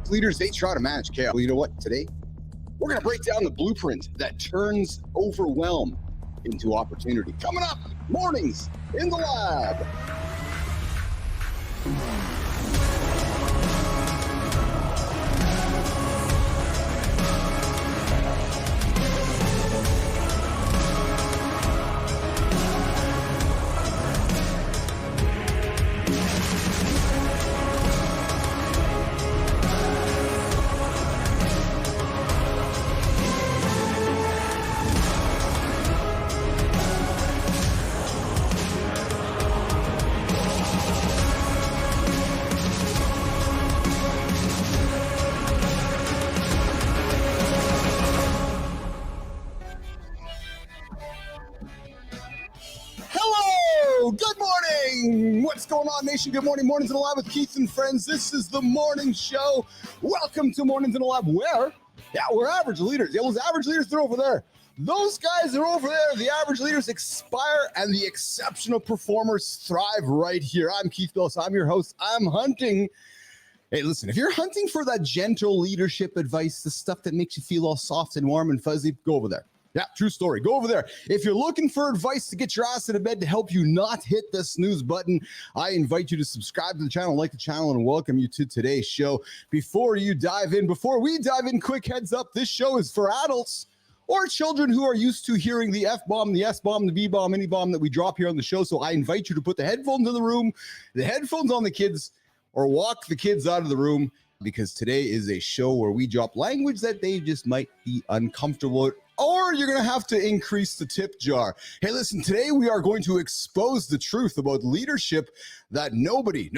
Leaders, they try to manage chaos. Well, you know what? Today, we're going to break down the blueprint that turns overwhelm into opportunity. Coming up, mornings in the lab. Good morning. What's going on, nation? Good morning. Mornings in the Lab with Keith and friends. This is the morning show. Welcome to Mornings in the Lab. Where? Yeah, we're average leaders. Yeah, those average leaders, they're over there. Those guys are over there. The average leaders expire and the exceptional performers thrive right here. I'm Keith Billis. I'm your host. I'm hunting. Hey, listen, if you're hunting for that gentle leadership advice, the stuff that makes you feel all soft and warm and fuzzy, go over there. Yeah, true story. Go over there. If you're looking for advice to get your ass out of bed to help you not hit the snooze button, I invite you to subscribe to the channel, like the channel, and welcome you to today's show. Before we dive in, quick heads up, this show is for adults or children who are used to hearing the F-bomb, the S-bomb, the B-bomb, any bomb that we drop here on the show. So I invite you to put the headphones in the room, the headphones on the kids, or walk the kids out of the room, because today is a show where we drop language that they just might be uncomfortable with, or you're going to have to increase the tip jar. Hey, listen, today we are going to expose the truth about leadership that nobody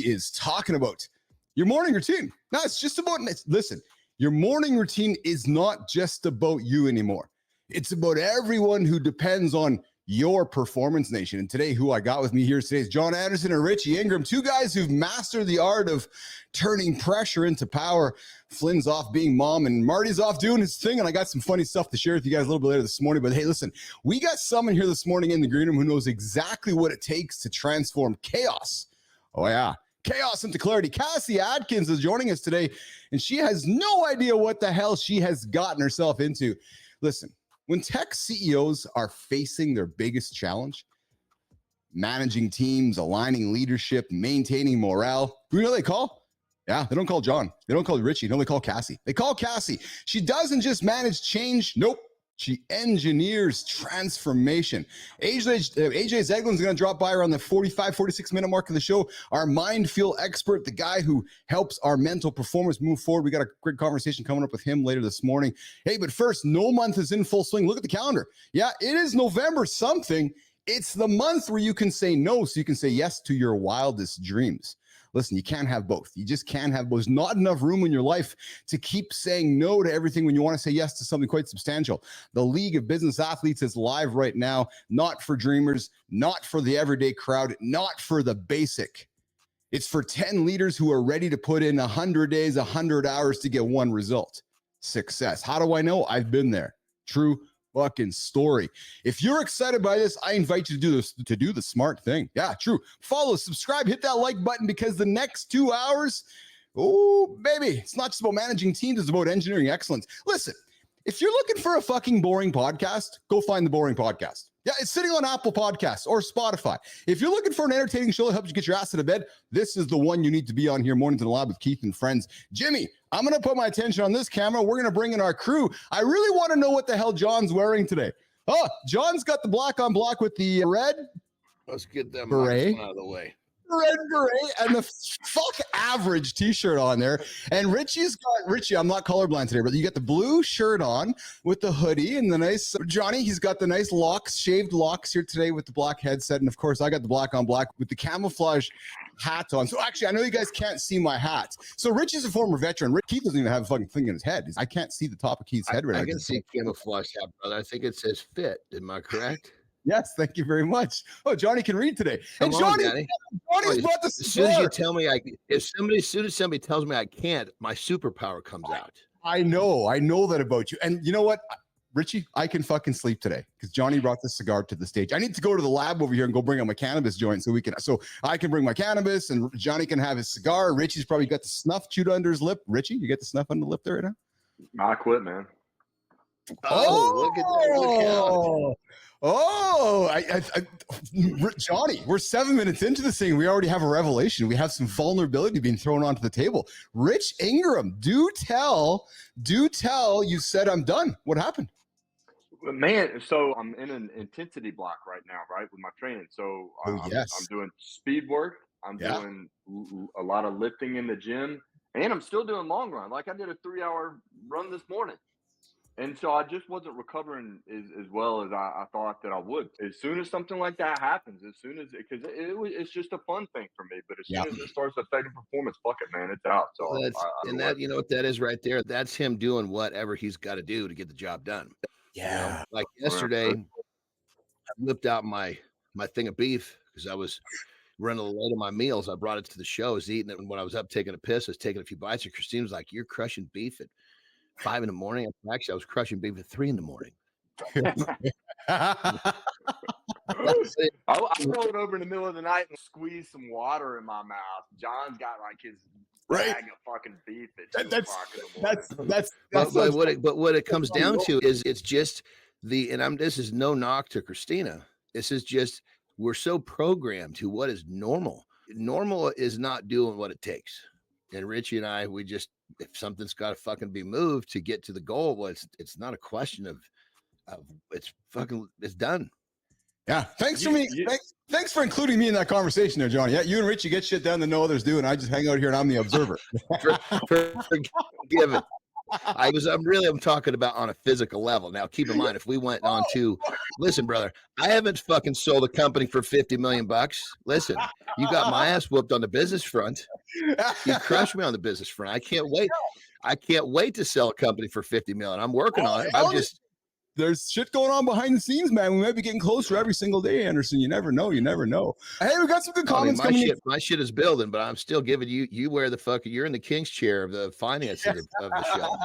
is talking about. Your morning routine. No, it's just about, listen, your morning routine is not just about you anymore. It's about everyone who depends on your performance, nation. And today, who I got with me here today is John Anderson and Richie Ingram, two guys who've mastered the art of turning pressure into power. Flynn's off being mom and Marty's off doing his thing. And I got some funny stuff to share with you guys a little bit later this morning. But hey, listen, we got someone here this morning in the green room who knows exactly what it takes to transform chaos. Oh yeah. Chaos into clarity. Cassie Adkins is joining us today, and she has no idea what the hell she has gotten herself into. Listen, when tech CEOs are facing their biggest challenge, managing teams, aligning leadership, maintaining morale, who do you know they call? Yeah, they don't call John. They don't call Richie. No, they call Cassie. They call Cassie. She doesn't just manage change. Nope. She engineers transformation. AJ Zeglin is going to drop by around the 45, 46-minute mark of the show. Our mind feel expert, the guy who helps our mental performance move forward. We got a great conversation coming up with him later this morning. Hey, but first, no month is in full swing. Look at the calendar. Yeah, it is November something. It's the month where you can say no, so you can say yes to your wildest dreams. Listen, you can't have both. You just can't have both. There's not enough room in your life to keep saying no to everything when you want to say yes to something quite substantial. The League of Business Athletes is live right now, not for dreamers, not for the everyday crowd, not for the basic. It's for 10 leaders who are ready to put in 100 days, 100 hours to get one result: success. How do I know? I've been there. True fucking story. If you're excited by this, I invite you to do the smart thing. Yeah, true. Follow, subscribe, hit that like button, because the next 2 hours, oh, baby, it's not just about managing teams, it's about engineering excellence. Listen, if you're looking for a fucking boring podcast, go find the boring podcast. Yeah, it's sitting on Apple Podcasts or Spotify. If you're looking for an entertaining show that helps you get your ass out of bed, this is the one you need to be on here. Mornings in the Lab with Keith and friends. Jimmy, I'm going to put my attention on this camera. We're going to bring in our crew. I really want to know what the hell John's wearing today. Oh, John's got the black on black with the red. Let's get them beret out of the way. Red beret and the fuck average t-shirt on there. And Richie, I'm not colorblind today, but you got the blue shirt on with the hoodie and the nice Johnny. He's got the nice shaved locks here today with the black headset. And of course, I got the black on black with the camouflage hat on. So actually, I know you guys can't see my hat. So Richie's a former veteran. Keith doesn't even have a fucking thing in his head. I can't see the top of Keith's head right now. I can see camouflage hat, brother. I think it says fit. Am I correct? Yes, thank you very much. Oh, Johnny can read today. And Johnny's brought the as soon as you tell me as soon as somebody tells me I can't, my superpower comes out. I know that about you. And you know what? Richie, I can fucking sleep today because Johnny brought the cigar to the stage. I need to go to the lab over here and go bring out my cannabis joint so I can bring my cannabis and Johnny can have his cigar. Richie's probably got the snuff chewed under his lip. Richie, you get the snuff under the lip there right now? I quit, man. Oh, look at that. Look out. Johnny, we're 7 minutes into this thing. We already have a revelation. We have some vulnerability being thrown onto the table. Rich Ingram, do tell, you said I'm done. What happened? Man, so I'm in an intensity block right now, right, with my training. So I'm doing speed work. I'm doing a lot of lifting in the gym, and I'm still doing long run. Like I did a 3-hour run this morning. And so I just wasn't recovering as well as I thought that I would. As soon as something like that happens, because it's just a fun thing for me. But as soon as it starts affecting performance, fuck it, man, it's out. So you know what that is right there. That's him doing whatever he's got to do to get the job done. Yeah. You know, like yesterday, I whipped out my thing of beef because I was running a little late on my meals. I brought it to the show. I was eating it, and when I was up taking a piss, I was taking a few bites. And Christine was like, "You're crushing beef at 5 in the morning." Actually, I was crushing beef at 3 in the morning. I rolled over in the middle of the night and squeezed some water in my mouth. John's got like his bag of fucking beef at 2 o'clock in the morning. But what it comes down to is it's just this is no knock to Christina. This is just we're so programmed to what is normal. Normal is not doing what it takes. And Richie and I, if something's got to fucking be moved to get to the goal, well, it's not a question of it's done. Yeah. Thanks for including me in that conversation there, Johnny. Yeah, you and Richie get shit done that no others do, and I just hang out here and I'm the observer. Forgive it. I'm talking about on a physical level. Now, keep in mind, if we went on to, listen, brother, I haven't fucking sold a company for $50 million. Listen, you got my ass whooped on the business front. You crushed me on the business front. I can't wait. I can't wait to sell a company for $50 million. I'm working on it. There's shit going on behind the scenes, man. We might be getting closer every single day, Anderson. You never know. Hey, we got some good comments coming in. My shit is building, but I'm still giving you where the fuck you're in the king's chair of the finance of the show.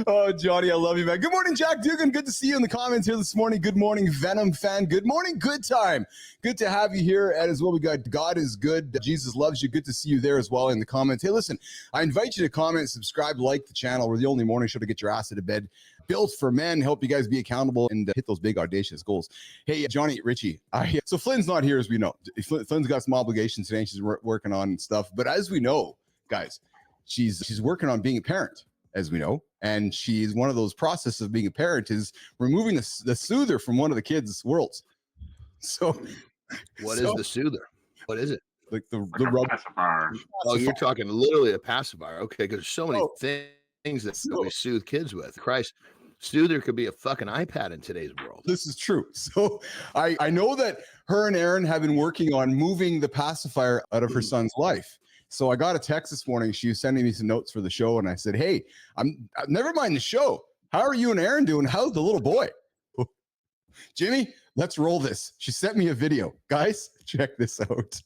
Oh, Johnny, I love you, man. Good morning, Jack Dugan. Good to see you in the comments here this morning. Good morning, Venom fan. Good morning, Good Time. Good to have you here. And as well, we got God is good. Jesus loves you. Good to see you there as well in the comments. Hey, listen, I invite you to comment, subscribe, like the channel. We're the only morning show to get your ass out of bed. Built for men, help you guys be accountable and hit those big audacious goals. Hey, Johnny, Richie, so Flynn's not here as we know. Flynn's got some obligations today. She's working on stuff. But as we know, guys, she's working on being a parent, as we know. And she's one of those processes of being a parent is removing the soother from one of the kids' worlds. So what is the soother? What is it? Like the rub. Pacifier. Oh, you're talking literally a pacifier. Okay, because there's so many things that we soothe kids with. Christ. Soother could be a fucking iPad in today's world. This is true. So I know that her and Aaron have been working on moving the pacifier out of her son's life. So I got a text this morning. She was sending me some notes for the show. And I said, hey, never mind the show. How are you and Aaron doing? How's the little boy? Jimmy, let's roll this. She sent me a video. Guys, check this out.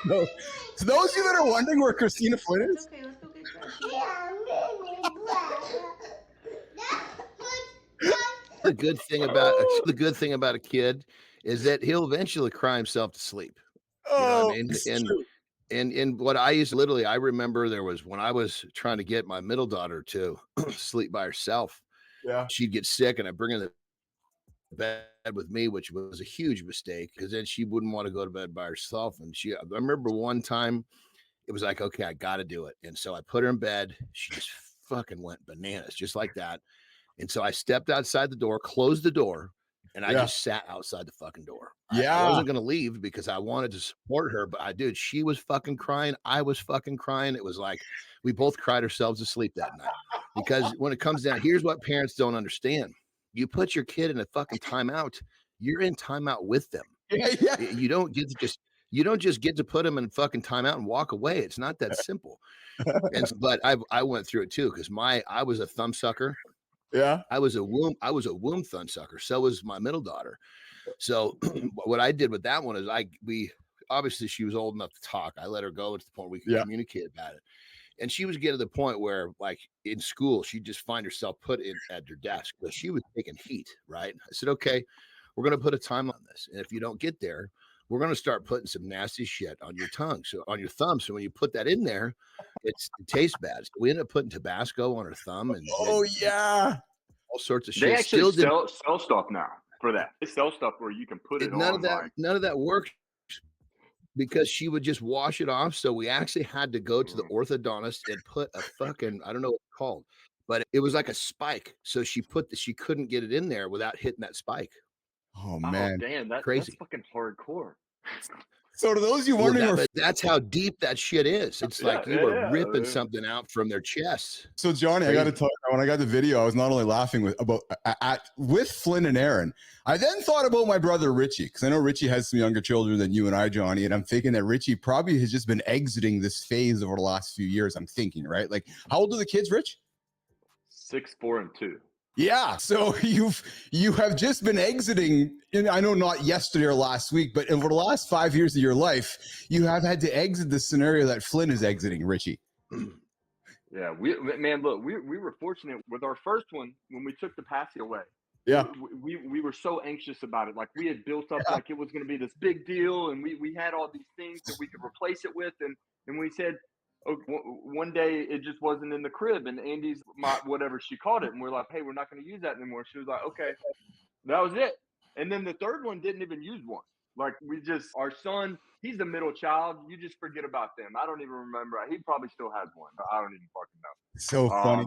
No. So those of you that are wondering where Christina Flynn is, Okay, let's go get the good thing about a kid is that he'll eventually cry himself to sleep. You know what I mean? And what I used to I remember there was when I was trying to get my middle daughter to sleep by herself. Yeah, she'd get sick, and I'd bring her to bed with me, which was a huge mistake because then she wouldn't want to go to bed by herself. And I remember one time it was like, okay, I got to do it. And so I put her in bed. She just fucking went bananas, just like that. And so I stepped outside the door, closed the door, and I just sat outside the fucking door. I wasn't going to leave because I wanted to support her, but she was fucking crying. I was fucking crying. It was like we both cried ourselves to sleep that night because when it comes down, here's what parents don't understand. You put your kid in a fucking timeout, you're in timeout with them. Yeah. You don't just get to put them in fucking timeout and walk away. It's not that simple. But I went through it too because I was a thumb sucker. Yeah. I was a womb thumb sucker. So was my middle daughter. So what I did with that one is obviously she was old enough to talk. I let her go to the point where we could communicate about it. And she was getting to the point where, like in school, she'd just find herself put in at her desk. But she was taking heat, right? I said, okay, we're going to put a time on this. And if you don't get there, we're going to start putting some nasty shit on your tongue, so on your thumb. So when you put that in there, it tastes bad. So we ended up putting Tabasco on her thumb and all sorts of shit. They actually sell stuff now for that. They sell stuff where you can put it none on. None of that works because she would just wash it off. So we actually had to go to the orthodontist and put a fucking, I don't know what it's called, but it was like a spike. So she couldn't get it in there without hitting that spike. Oh man, damn, that's fucking hardcore. So to those you wondering, that's how deep that shit is. It's like you were ripping something out from their chests. So Johnny, I got to tell you, when I got the video, I was not only laughing with Flynn and Aaron. I then thought about my brother Richie, because I know Richie has some younger children than you and I, Johnny, and I'm thinking that Richie probably has just been exiting this phase over the last few years. I'm thinking, right? Like, how old are the kids, Rich? 6, 4, and 2. Yeah, so you have just been exiting, and I know not yesterday or last week, but over the last 5 years of your life, you have had to exit the scenario that Flynn is exiting, Richie. Yeah, we were fortunate with our first one when we took the Passy away. Yeah, we were so anxious about it. Like we had built up like it was going to be this big deal, and we had all these things that we could replace it with, and we said, one day it just wasn't in the crib, and Andy's whatever she called it, and we're like, hey, we're not going to use that anymore. She was like, okay, that was it. And then the third one didn't even use one. Like our son, he's the middle child. You just forget about them. I don't even remember. He probably still has one. I don't even fucking know. So funny.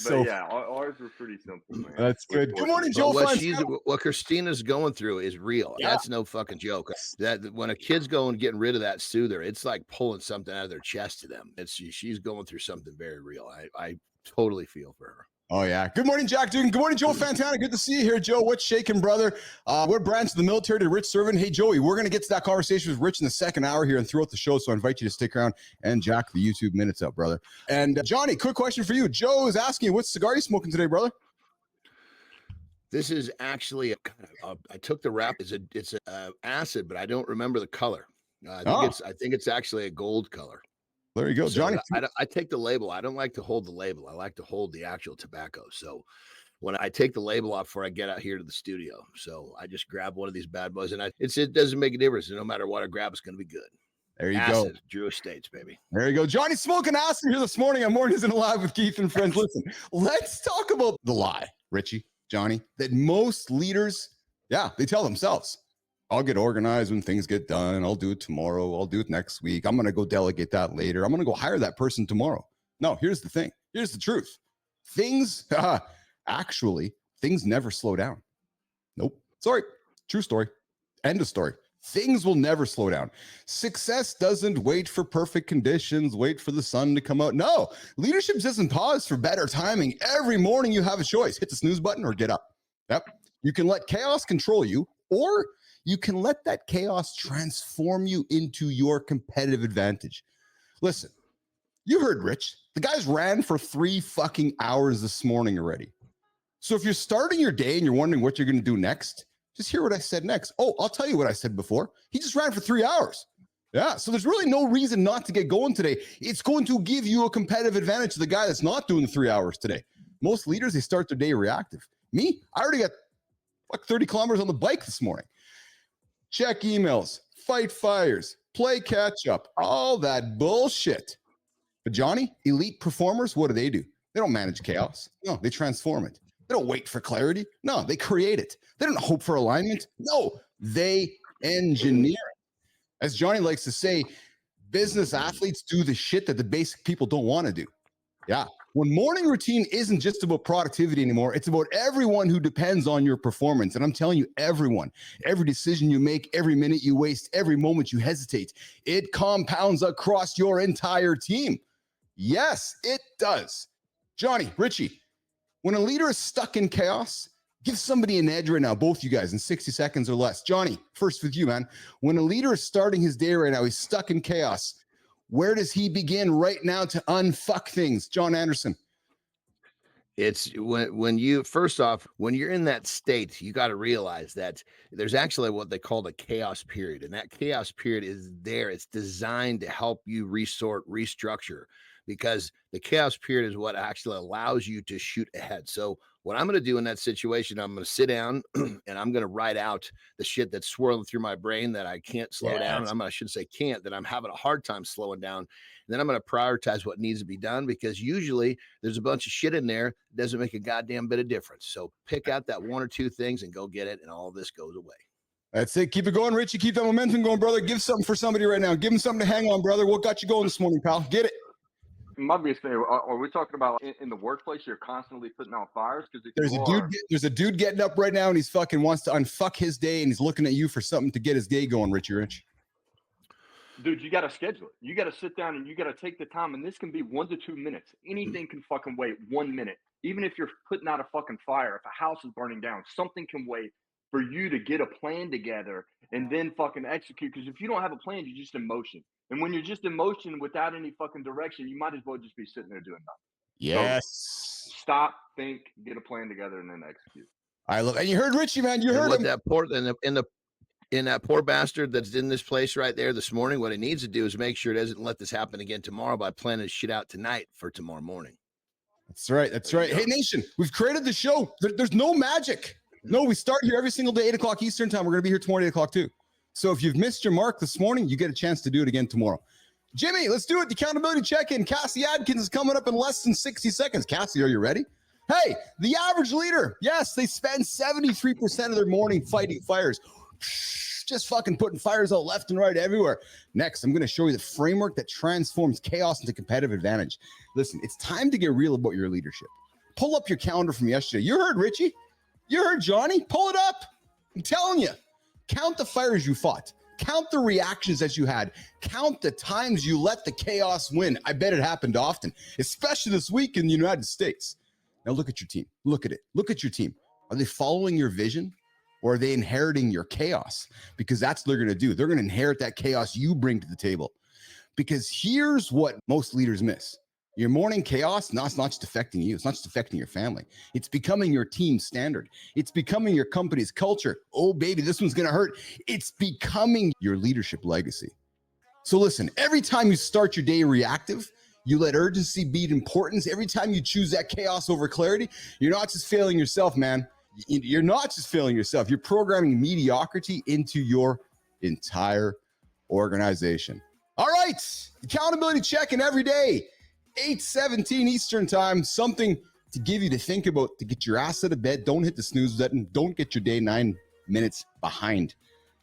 But yeah, ours were pretty simple, man. That's good. Good morning, Joe. What Christina's going through is real. Yeah. That's no fucking joke. That when a kid's getting rid of that soother, it's like pulling something out of their chest to them. She's going through something very real. I totally feel for her. Oh, yeah. Good morning, Jack Dugan. Good morning, Joe Fantana. Good to see you here, Joe. What's shaking, brother? We're branch of the military to Rich Servin. Hey, Joey, we're going to get to that conversation with Rich in the second hour here and throughout the show, so I invite you to stick around and jack the YouTube minutes up, brother. And Johnny, quick question for you. Joe is asking you, what cigar are you smoking today, brother? This is actually I took the wrap. It's a acid, but I don't remember the color. I think it's actually a gold color. There you go, so Johnny. I take the label. I don't like to hold the label. I like to hold the actual tobacco. So when I take the label off before I get out here to the studio, so I just grab one of these bad boys, and it doesn't make a difference. No matter what I grab, it's going to be good. There you acid, go. Drew Estates, baby. There you go. Johnny smoking acid here this morning on Mornings in Alive with Keith and Friends. Listen, let's talk about the lie, Richie, Johnny, that most leaders, they tell themselves. I'll get organized when things get done. I'll do it tomorrow. I'll do it next week. I'm going to go delegate that later. I'm going to go hire that person tomorrow. No, here's the thing. Here's the truth. Things never slow down. Nope. Sorry. True story. End of story. Things will never slow down. Success doesn't wait for perfect conditions, wait for the sun to come out. No, leadership doesn't pause for better timing. Every morning you have a choice. Hit the snooze button or get up. Yep. You can let chaos control you, or you can let that chaos transform you into your competitive advantage. Listen, you heard Rich. The guys ran for 3 fucking hours this morning already. So if you're starting your day and you're wondering what you're going to do next, just hear what I said next. Oh, I'll tell you what I said before. He just ran for 3 hours. Yeah, so there's really no reason not to get going today. It's going to give you a competitive advantage to the guy that's not doing the 3 hours today. Most leaders, they start their day reactive. Me, I already got 30 kilometers on the bike this morning. Check emails, fight fires, play catch up, all that bullshit. But Johnny, elite performers, what do? They don't manage chaos. No, they transform it. They don't wait for clarity. No, they create it. They don't hope for alignment. No, they engineer it. As Johnny likes to say, business athletes do the shit that the basic people don't want to do. Yeah. When morning routine isn't just about productivity anymore, it's about everyone who depends on your performance. And I'm telling you, everyone, every decision you make, every minute you waste, every moment you hesitate, it compounds across your entire team. Yes, it does. Johnny, Richie, when a leader is stuck in chaos, give somebody an edge right now, both you guys, in 60 seconds or less. Johnny, first with you, man. When a leader is starting his day right now, he's stuck in chaos. Where does he begin right now to unfuck things? John Anderson. It's when you first off, when you're in that state, you got to realize that there's actually what they call the chaos period. And that chaos period is there. It's designed to help you restructure, because the chaos period is what actually allows you to shoot ahead. So what I'm going to do in that situation, I'm going to sit down and I'm going to write out the shit that's swirling through my brain that I can't slow down. I shouldn't say can't, that I'm having a hard time slowing down. And then I'm going to prioritize what needs to be done, because usually there's a bunch of shit in there that doesn't make a goddamn bit of difference. So pick out that one or two things and go get it, and all of this goes away. That's it. Keep it going, Richie. Keep that momentum going, brother. Give something for somebody right now. Give them something to hang on, brother. What got you going this morning, pal? Get it. My biggest thing, are we talking about in the workplace? You're constantly putting out fires because there's a dude getting up right now and he's fucking wants to unfuck his day and he's looking at you for something to get his day going, Richie Rich. Dude, you got to schedule it. You got to sit down and you got to take the time. And this can be 1 to 2 minutes. Anything can fucking wait 1 minute. Even if you're putting out a fucking fire, if a house is burning down, something can wait for you to get a plan together and then fucking execute. Because if you don't have a plan, you're just in motion. And when you're just in motion without any fucking direction, you might as well just be sitting there doing nothing. Yes. So stop, think, get a plan together, and then execute. I love, and you heard Richie, man. You heard him. That poor in that poor bastard that's in this place right there this morning. What he needs to do is make sure it doesn't let this happen again tomorrow by planning his shit out tonight for tomorrow morning. That's right. That's right. Hey, Nation, we've created the show. There's no magic. No, we start here every single day, 8 o'clock Eastern time. We're going to be here tomorrow, 8 o'clock too. So if you've missed your mark this morning, you get a chance to do it again tomorrow. Jimmy, let's do it. The accountability check-in. Cassie Adkins is coming up in less than 60 seconds. Cassie, are you ready? Hey, the average leader. Yes, they spend 73% of their morning fighting fires. Just fucking putting fires out left and right everywhere. Next, I'm going to show you the framework that transforms chaos into competitive advantage. Listen, it's time to get real about your leadership. Pull up your calendar from yesterday. You heard Richie. You heard Johnny. Pull it up. I'm telling you. Count the fires you fought. Count the reactions that you had. Count the times you let the chaos win. I bet it happened often, especially this week in the United States. Now look at your team. Look at it. Look at your team. Are they following your vision, or are they inheriting your chaos? Because that's what they're going to do. They're going to inherit that chaos you bring to the table. Because here's what most leaders miss. Your morning chaos, no, it's not just affecting you. It's not just affecting your family. It's becoming your team standard. It's becoming your company's culture. Oh, baby, this one's going to hurt. It's becoming your leadership legacy. So listen, every time you start your day reactive, you let urgency beat importance. Every time you choose that chaos over clarity, you're not just failing yourself, man. You're not just failing yourself. You're programming mediocrity into your entire organization. All right, accountability check-in every day. 8:17 Eastern time, something to give you to think about, to get your ass out of bed. Don't hit the snooze button. Don't get your day 9 minutes behind.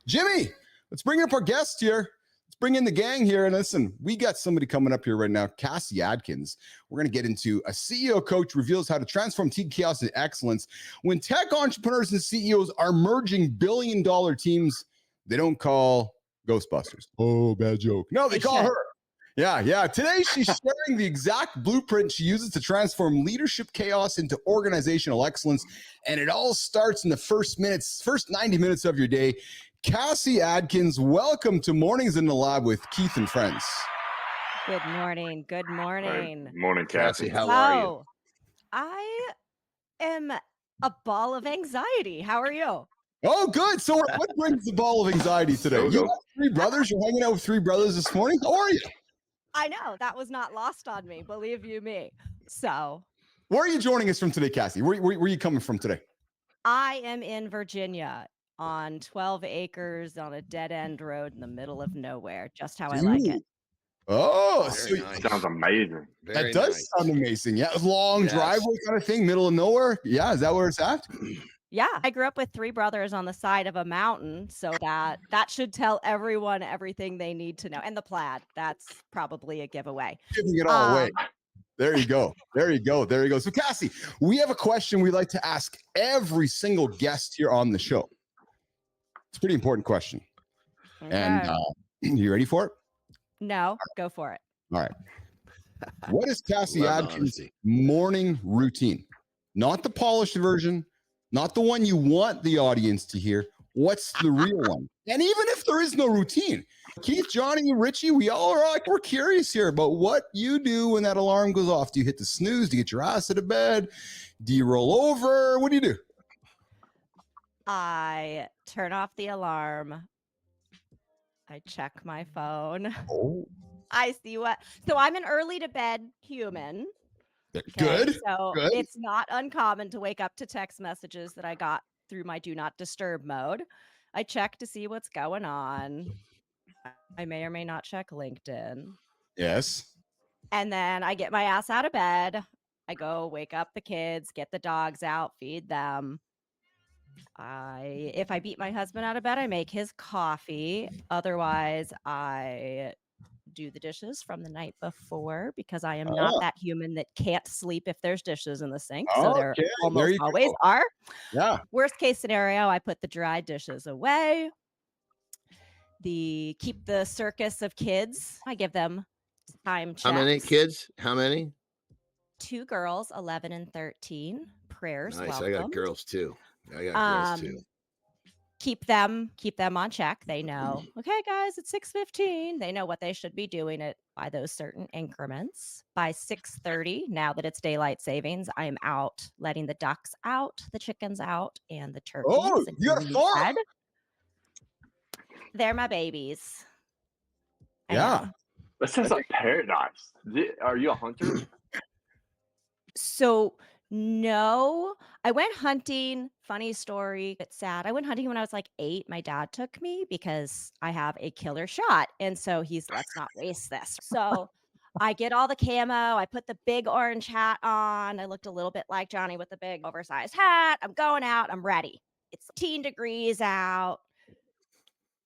Jimmy, let's bring up our guest here. Let's bring in the gang here. And listen, we got somebody coming up here right now, Cassie Adkins. We're going to get into a CEO coach reveals how to transform team chaos into excellence. When tech entrepreneurs and CEOs are merging billion-dollar teams, they don't call Ghostbusters. Oh, bad joke. No, they call her. Yeah. Today, she's sharing the exact blueprint she uses to transform leadership chaos into organizational excellence. And it all starts in the first 90 minutes of your day. Cassie Adkins, welcome to Mornings in the Lab with Keith and Friends. Good morning. Good morning. Good morning, Cassie. How are you? I am a ball of anxiety. How are you? Oh, good. So what brings the ball of anxiety today? You have 3 brothers. You're hanging out with 3 brothers this morning. How are you? I know. That was not lost on me. Believe you me. So. Where are you joining us from today, Cassie? Where are you coming from today? I am in Virginia on 12 acres on a dead-end road in the middle of nowhere. Just how I like it. Oh, so nice. Sounds amazing. That does sound amazing. Yeah, long driveway kind of thing, middle of nowhere. Yeah, is that where it's at? Yeah, I grew up with 3 brothers on the side of a mountain, so that should tell everyone everything they need to know. And the plaid, that's probably a giveaway. Giving it all away. There you go. So Cassie, we have a question we like to ask every single guest here on the show. It's a pretty important question. Okay. And you ready for it? No, go for it. All right. What is Cassie Adkins' morning routine? Not the polished version, not the one you want the audience to hear. What's the real one? And even if there is no routine, Keith, Johnny, Richie, we all are like, we're curious here about what you do when that alarm goes off. Do you hit the snooze? Do you get your ass out of bed? Do you roll over? What do you do? I turn off the alarm. I check my phone. Oh, I see what. So I'm an early to bed human. Okay? Good. So Good. it's not uncommon to wake up to text messages that I got through my do not disturb mode. I check to see what's going on. I may or may not check LinkedIn. Yes. And then I get my ass out of bed. I go wake up the kids, get the dogs out, feed them. If I beat my husband out of bed, I make his coffee. Otherwise, I do the dishes from the night before because I am not that human that can't sleep if there's dishes in the sink. So there almost always are. Yeah. Worst case scenario, I put the dry dishes away. Keep the circus of kids. I give them time checks. How many kids? How many? 2 girls, 11 and 13. Prayers. Nice. Welcome. I got girls too. Girls too. Keep them on check. They know, okay, guys, it's 6:15. They know what they should be doing it by those certain increments. By 6:30, now that it's daylight savings, I am out letting the ducks out, the chickens out, and the turkeys. Oh, you got a farm. They're my babies. Yeah. That sounds like paradise. Are you a hunter? So no, I went hunting. Funny story. It's sad. I went hunting when I was like 8. My dad took me because I have a killer shot. And so let's not waste this. So I get all the camo. I put the big orange hat on. I looked a little bit like Johnny with the big oversized hat. I'm going out. I'm ready. It's 15 degrees out.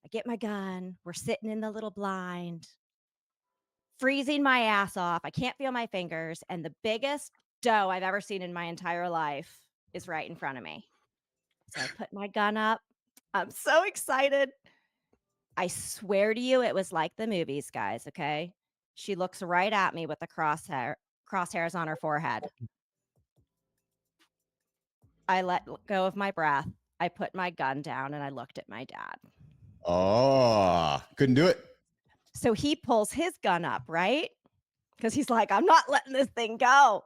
I get my gun. We're sitting in the little blind, freezing my ass off. I can't feel my fingers. And the biggest doe I've ever seen in my entire life is right in front of me. So I put my gun up. I'm so excited. I swear to you, it was like the movies, guys. Okay. She looks right at me with the crosshairs on her forehead. I let go of my breath. I put my gun down and I looked at my dad. Oh, couldn't do it. So he pulls his gun up, right? Because he's like, I'm not letting this thing go.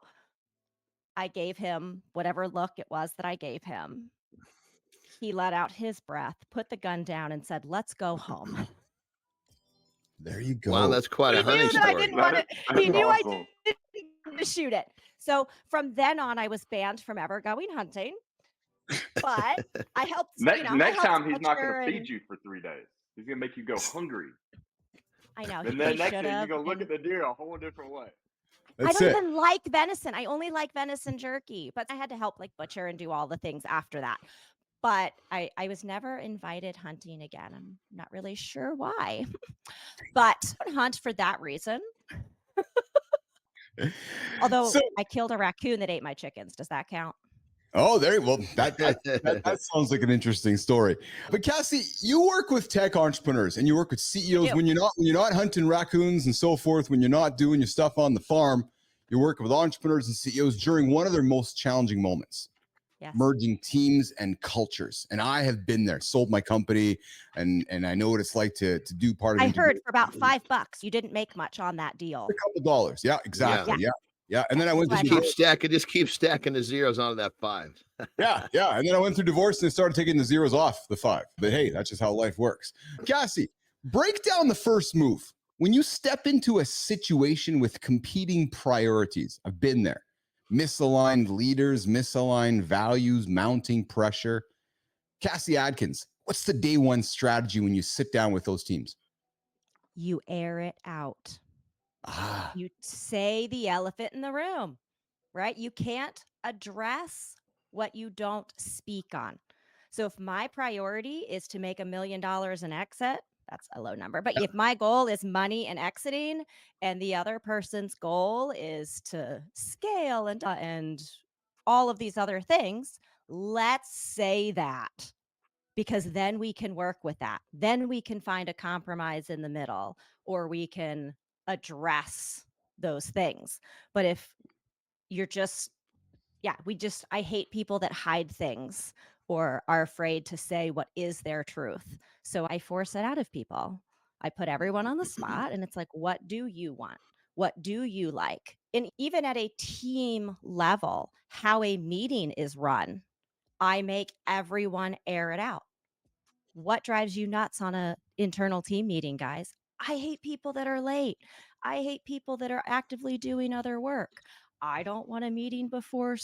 I gave him whatever look it was that I gave him. He let out his breath, put the gun down, and said, let's go home. There you go. Wow, that's quite a hunting story. He knew I didn't shoot it. So from then on, I was banned from ever going hunting. But I helped. Next time, he's not going to feed you for 3 days. He's going to make you go hungry. I know. And then next thing, you're going to look at the deer a whole different way. I don't even like venison. I only like venison jerky. But I had to help butcher and do all the things after that. But I was never invited hunting again. I'm not really sure why. But I don't hunt for that reason. Although I killed a raccoon that ate my chickens. Does that count? Oh, that sounds like an interesting story. But Cassie, you work with tech entrepreneurs and you work with CEOs when you're not hunting raccoons and so forth, when you're not doing your stuff on the farm, you're working with entrepreneurs and CEOs during one of their most challenging moments. Yes. Merging teams and cultures. And I have been there, sold my company, and I know what it's like to do part of it. I heard for about $5, you didn't make much on that deal. A couple dollars. Yeah, exactly. Yeah. And then I went to just keep stacking the zeros onto that 5. Yeah. And then I went through divorce and I started taking the zeros off the 5. But hey, that's just how life works. Cassie, break down the first move. When you step into a situation with competing priorities, I've been there. Misaligned leaders, misaligned values, mounting pressure. Cassie Adkins, what's the day one strategy when you sit down with those teams? You air it out. You say the elephant in the room, right? You can't address what you don't speak on. So if my priority is to make $1 million in exit, that's a low number. But if my goal is money and exiting, and the other person's goal is to scale and all of these other things, let's say that, because then we can work with that. Then we can find a compromise in the middle, or we can address those things. But if you're just, I hate people that hide things or are afraid to say what is their truth. So I force it out of people. I put everyone on the spot and it's like, what do you want? What do you like? And even at a team level, how a meeting is run, I make everyone air it out. What drives you nuts on a internal team meeting, guys? I hate people that are late. I hate people that are actively doing other work. I don't want a meeting before,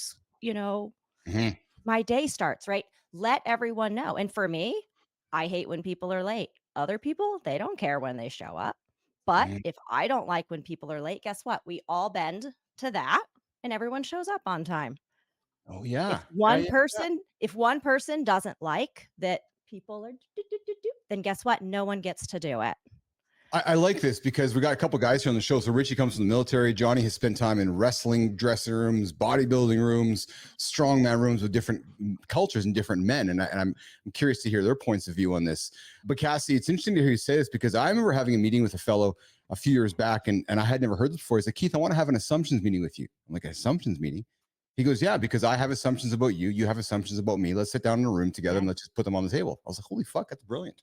my day starts, right? Let everyone know. And for me, I hate when people are late. Other people, they don't care when they show up. But if I don't like when people are late, guess what? We all bend to that and everyone shows up on time. Oh yeah. If one person doesn't like that people are then guess what? No one gets to do it. I like this because we got a couple guys here on the show. So Richie comes from the military. Johnny has spent time in wrestling dressing rooms, bodybuilding rooms, strongman rooms with different cultures and different men. And I'm curious to hear their points of view on this. But Cassie, it's interesting to hear you say this because I remember having a meeting with a fellow a few years back and I had never heard this before. He said, Keith, I want to have an assumptions meeting with you. I'm like, an assumptions meeting? He goes, yeah, because I have assumptions about you. You have assumptions about me. Let's sit down in a room together and let's just put them on the table. I was like, holy fuck, that's brilliant.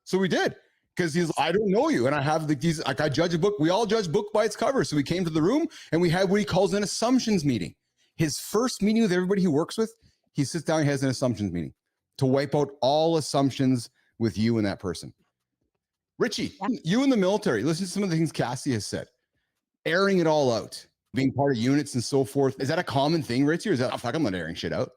So we did. Because he's, I don't know you. And I have these, like I judge a book. We all judge book by its cover. So we came to the room and we had what he calls an assumptions meeting. His first meeting with everybody he works with, he sits down and has an assumptions meeting to wipe out all assumptions with you and that person. Richie, you in the military, listen to some of the things Cassie has said, airing it all out, being part of units and so forth. Is that a common thing, Richie? Or is that, oh, fuck, I'm not airing shit out?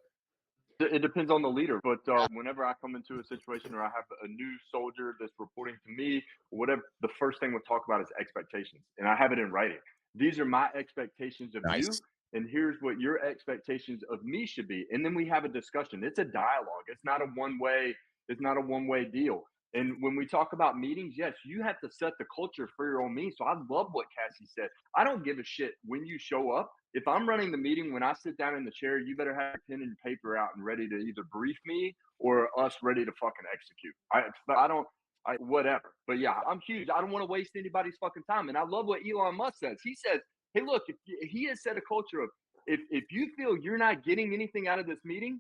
It depends on the leader, but whenever I come into a situation where I have a new soldier that's reporting to me, whatever, the first thing we'll talk about is expectations, and I have it in writing. These are my expectations of you, and here's what your expectations of me should be. And then we have a discussion. It's a dialogue. It's not a one-way. It's not a one-way deal. And when we talk about meetings, yes, you have to set the culture for your own meeting. So I love what Cassie said. I don't give a shit when you show up. If I'm running the meeting, when I sit down in the chair, you better have a pen and paper out and ready to either brief me or us ready to fucking execute. Whatever. But yeah, I'm huge. I don't want to waste anybody's fucking time. And I love what Elon Musk says. He says, hey, look, he has set a culture of if you feel you're not getting anything out of this meeting,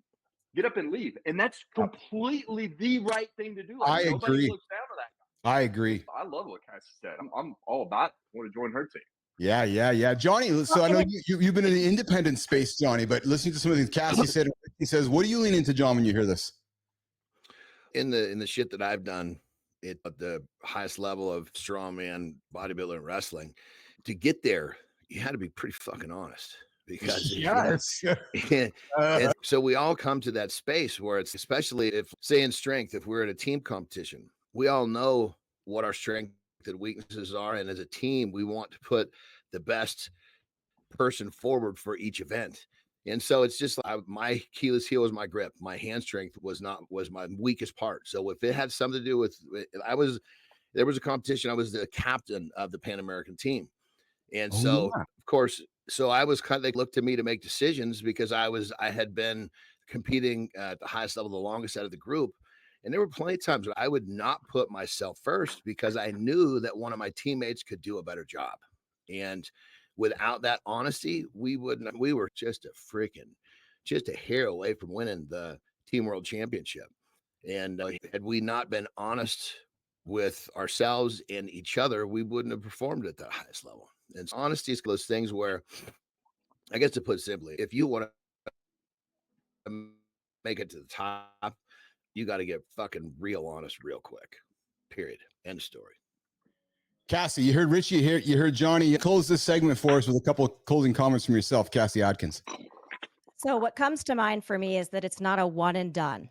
get up and leave. And that's completely the right thing to do. Like, nobody looks down to that. I agree. I love what Cassie said. I'm all about it. I want to join her team. Yeah. Johnny, so I know you've been in the independent space, Johnny, but listening to some of the things Cassie said, he says, what do you lean into, John, when you hear this? In the shit that I've done at the highest level of strongman, bodybuilder, and wrestling, to get there, you had to be pretty fucking honest. Because and so we all come to that space where it's, especially if, say in strength, if we're in a team competition, we all know what our strengths and weaknesses are. And as a team, we want to put the best person forward for each event. And so it's just my Achilles heel is my grip. My hand strength was my weakest part. So if it had something to do with, there was a competition. I was the captain of the Pan American team. And of course, so I was kind of, they looked to me to make decisions because I had been competing at the highest level, the longest out of the group. And there were plenty of times where I would not put myself first because I knew that one of my teammates could do a better job. And without that honesty, we were just a hair away from winning the Team World Championship. And had we not been honest with ourselves and each other, we wouldn't have performed at the highest level. And so honesty is those things where, I guess to put it simply, if you want to make it to the top, you got to get fucking real honest real quick. Period. End story. Cassie, you heard Richie here. You heard Johnny. Close this segment for us with a couple of closing comments from yourself, Cassie Adkins. So what comes to mind for me is that it's not a one and done.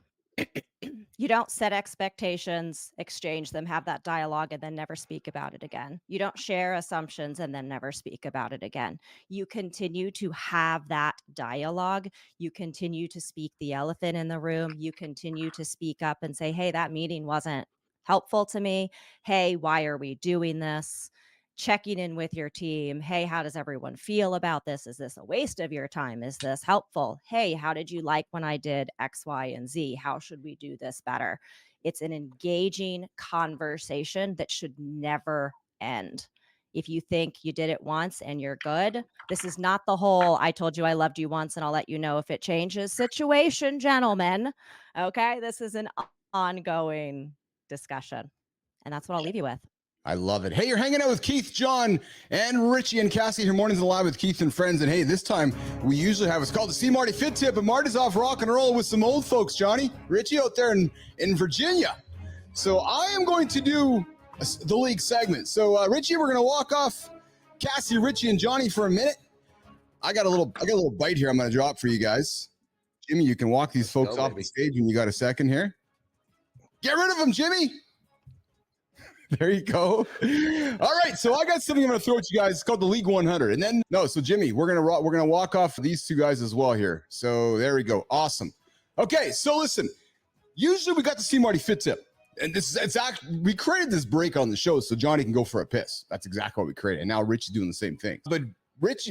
You don't set expectations, exchange them, have that dialogue, and then never speak about it again. You don't share assumptions and then never speak about it again. You continue to have that dialogue. You continue to speak the elephant in the room. You continue to speak up and say, hey, that meeting wasn't helpful to me. Hey, why are we doing this? Checking in with your team. Hey, how does everyone feel about this? Is this a waste of your time? Is this helpful? Hey, how did you like when I did X, Y, and Z? How should we do this better? It's an engaging conversation that should never end. If you think you did it once and you're good, this is not the whole I told you I loved you once and I'll let you know if it changes situation, gentlemen. Okay? This is an ongoing discussion. And that's what I'll leave you with. I love it. Hey, you're hanging out with Keith, John, and Richie and Cassie here, Mornings Alive with Keith and Friends. And hey, this time we usually have, it's called the See Marty Fit Tip, but Marty's off rock and roll with some old folks, Johnny. Richie out there in Virginia. So I am going to do the league segment. So Richie, we're going to walk off Cassie, Richie, and Johnny for a minute. I got a little bite here I'm going to drop for you guys. Jimmy, you can walk these folks off the stage when you got a second here. Get rid of them, Jimmy. There you go. All right, so I got something I'm going to throw at you guys. It's called the League 100. And then so Jimmy, we're gonna walk off these two guys as well here. So there we go. Awesome. Okay, so listen. Usually we got to see Marty Fit Tip, and we created this break on the show so Johnny can go for a piss. That's exactly what we created. And now Richie's doing the same thing. But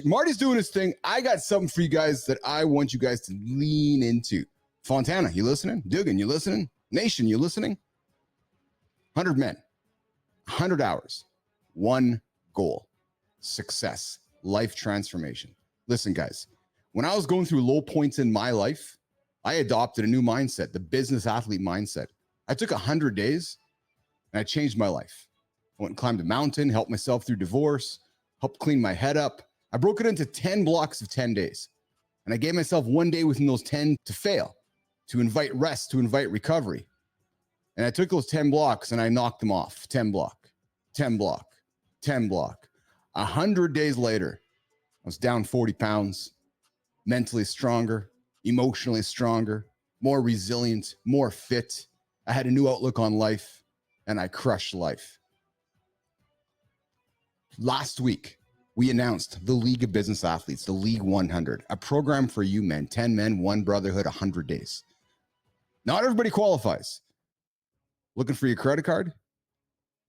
Marty's doing his thing. I got something for you guys that I want you guys to lean into. Fontana, you listening? Dugan, you listening? Nation, you listening? 100 men. 100 hours, one goal, success, life transformation. Listen, guys, when I was going through low points in my life, I adopted a new mindset, the business athlete mindset. I took 100 days and I changed my life. I went and climbed a mountain, helped myself through divorce, helped clean my head up. I broke it into 10 blocks of 10 days. And I gave myself one day within those 10 to fail, to invite rest, to invite recovery. And I took those 10 blocks and I knocked them off. 10 block, 10 block, 10 block. 100 days later, I was down 40 pounds, mentally stronger, emotionally stronger, more resilient, more fit. I had a new outlook on life and I crushed life. Last week, we announced the League of Business Athletes, the League 100, a program for you men, 10 men, one brotherhood, 100 days. Not everybody qualifies. Looking for your credit card,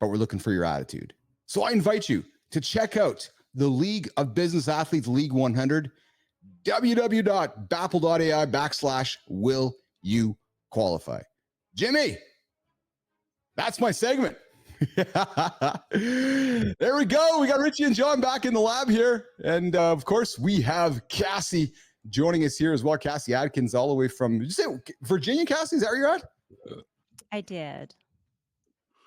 but we're looking for your attitude. So I invite you to check out the League of Business Athletes League 100, www.bappel.ai/will you qualify. Jimmy, that's my segment. There we go. We got Richie and John back in the lab here. And of course, we have Cassie joining us here as well. Cassie Adkins, all the way from, did you say Virginia, Cassie? Is that where you're at? I did.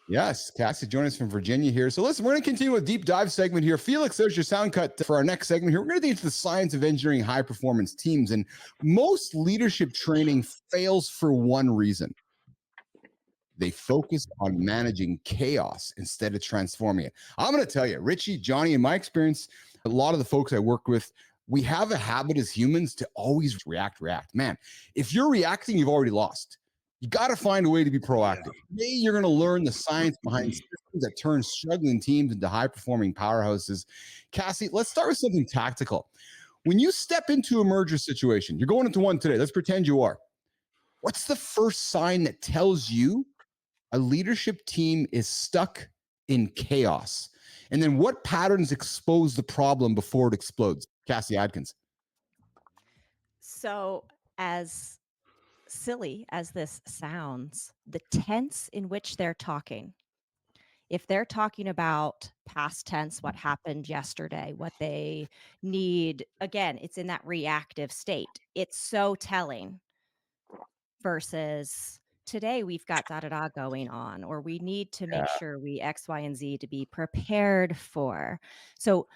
Yes, Cassie joining us from Virginia here. So listen, we're going to continue a deep dive segment here. Felix, there's your sound cut for our next segment here. We're going to get into the science of engineering high performance teams. And most leadership training fails for one reason. They focus on managing chaos instead of transforming it. I'm going to tell you, Richie, Johnny, in my experience, a lot of the folks I work with, we have a habit as humans to always react. Man, if you're reacting, you've already lost. You got to find a way to be proactive. Today, you're going to learn the science behind systems that turn struggling teams into high-performing powerhouses. Cassie, let's start with something tactical. When you step into a merger situation, you're going into one today. Let's pretend you are. What's the first sign that tells you a leadership team is stuck in chaos? And then what patterns expose the problem before it explodes? Cassie Adkins. So as silly as this sounds, the tense in which they're talking, if they're talking about past tense, what happened yesterday, what they need, again, it's in that reactive state. It's so telling versus today we've got da-da-da going on, or we need to make sure we X, Y, and Z to be prepared for. So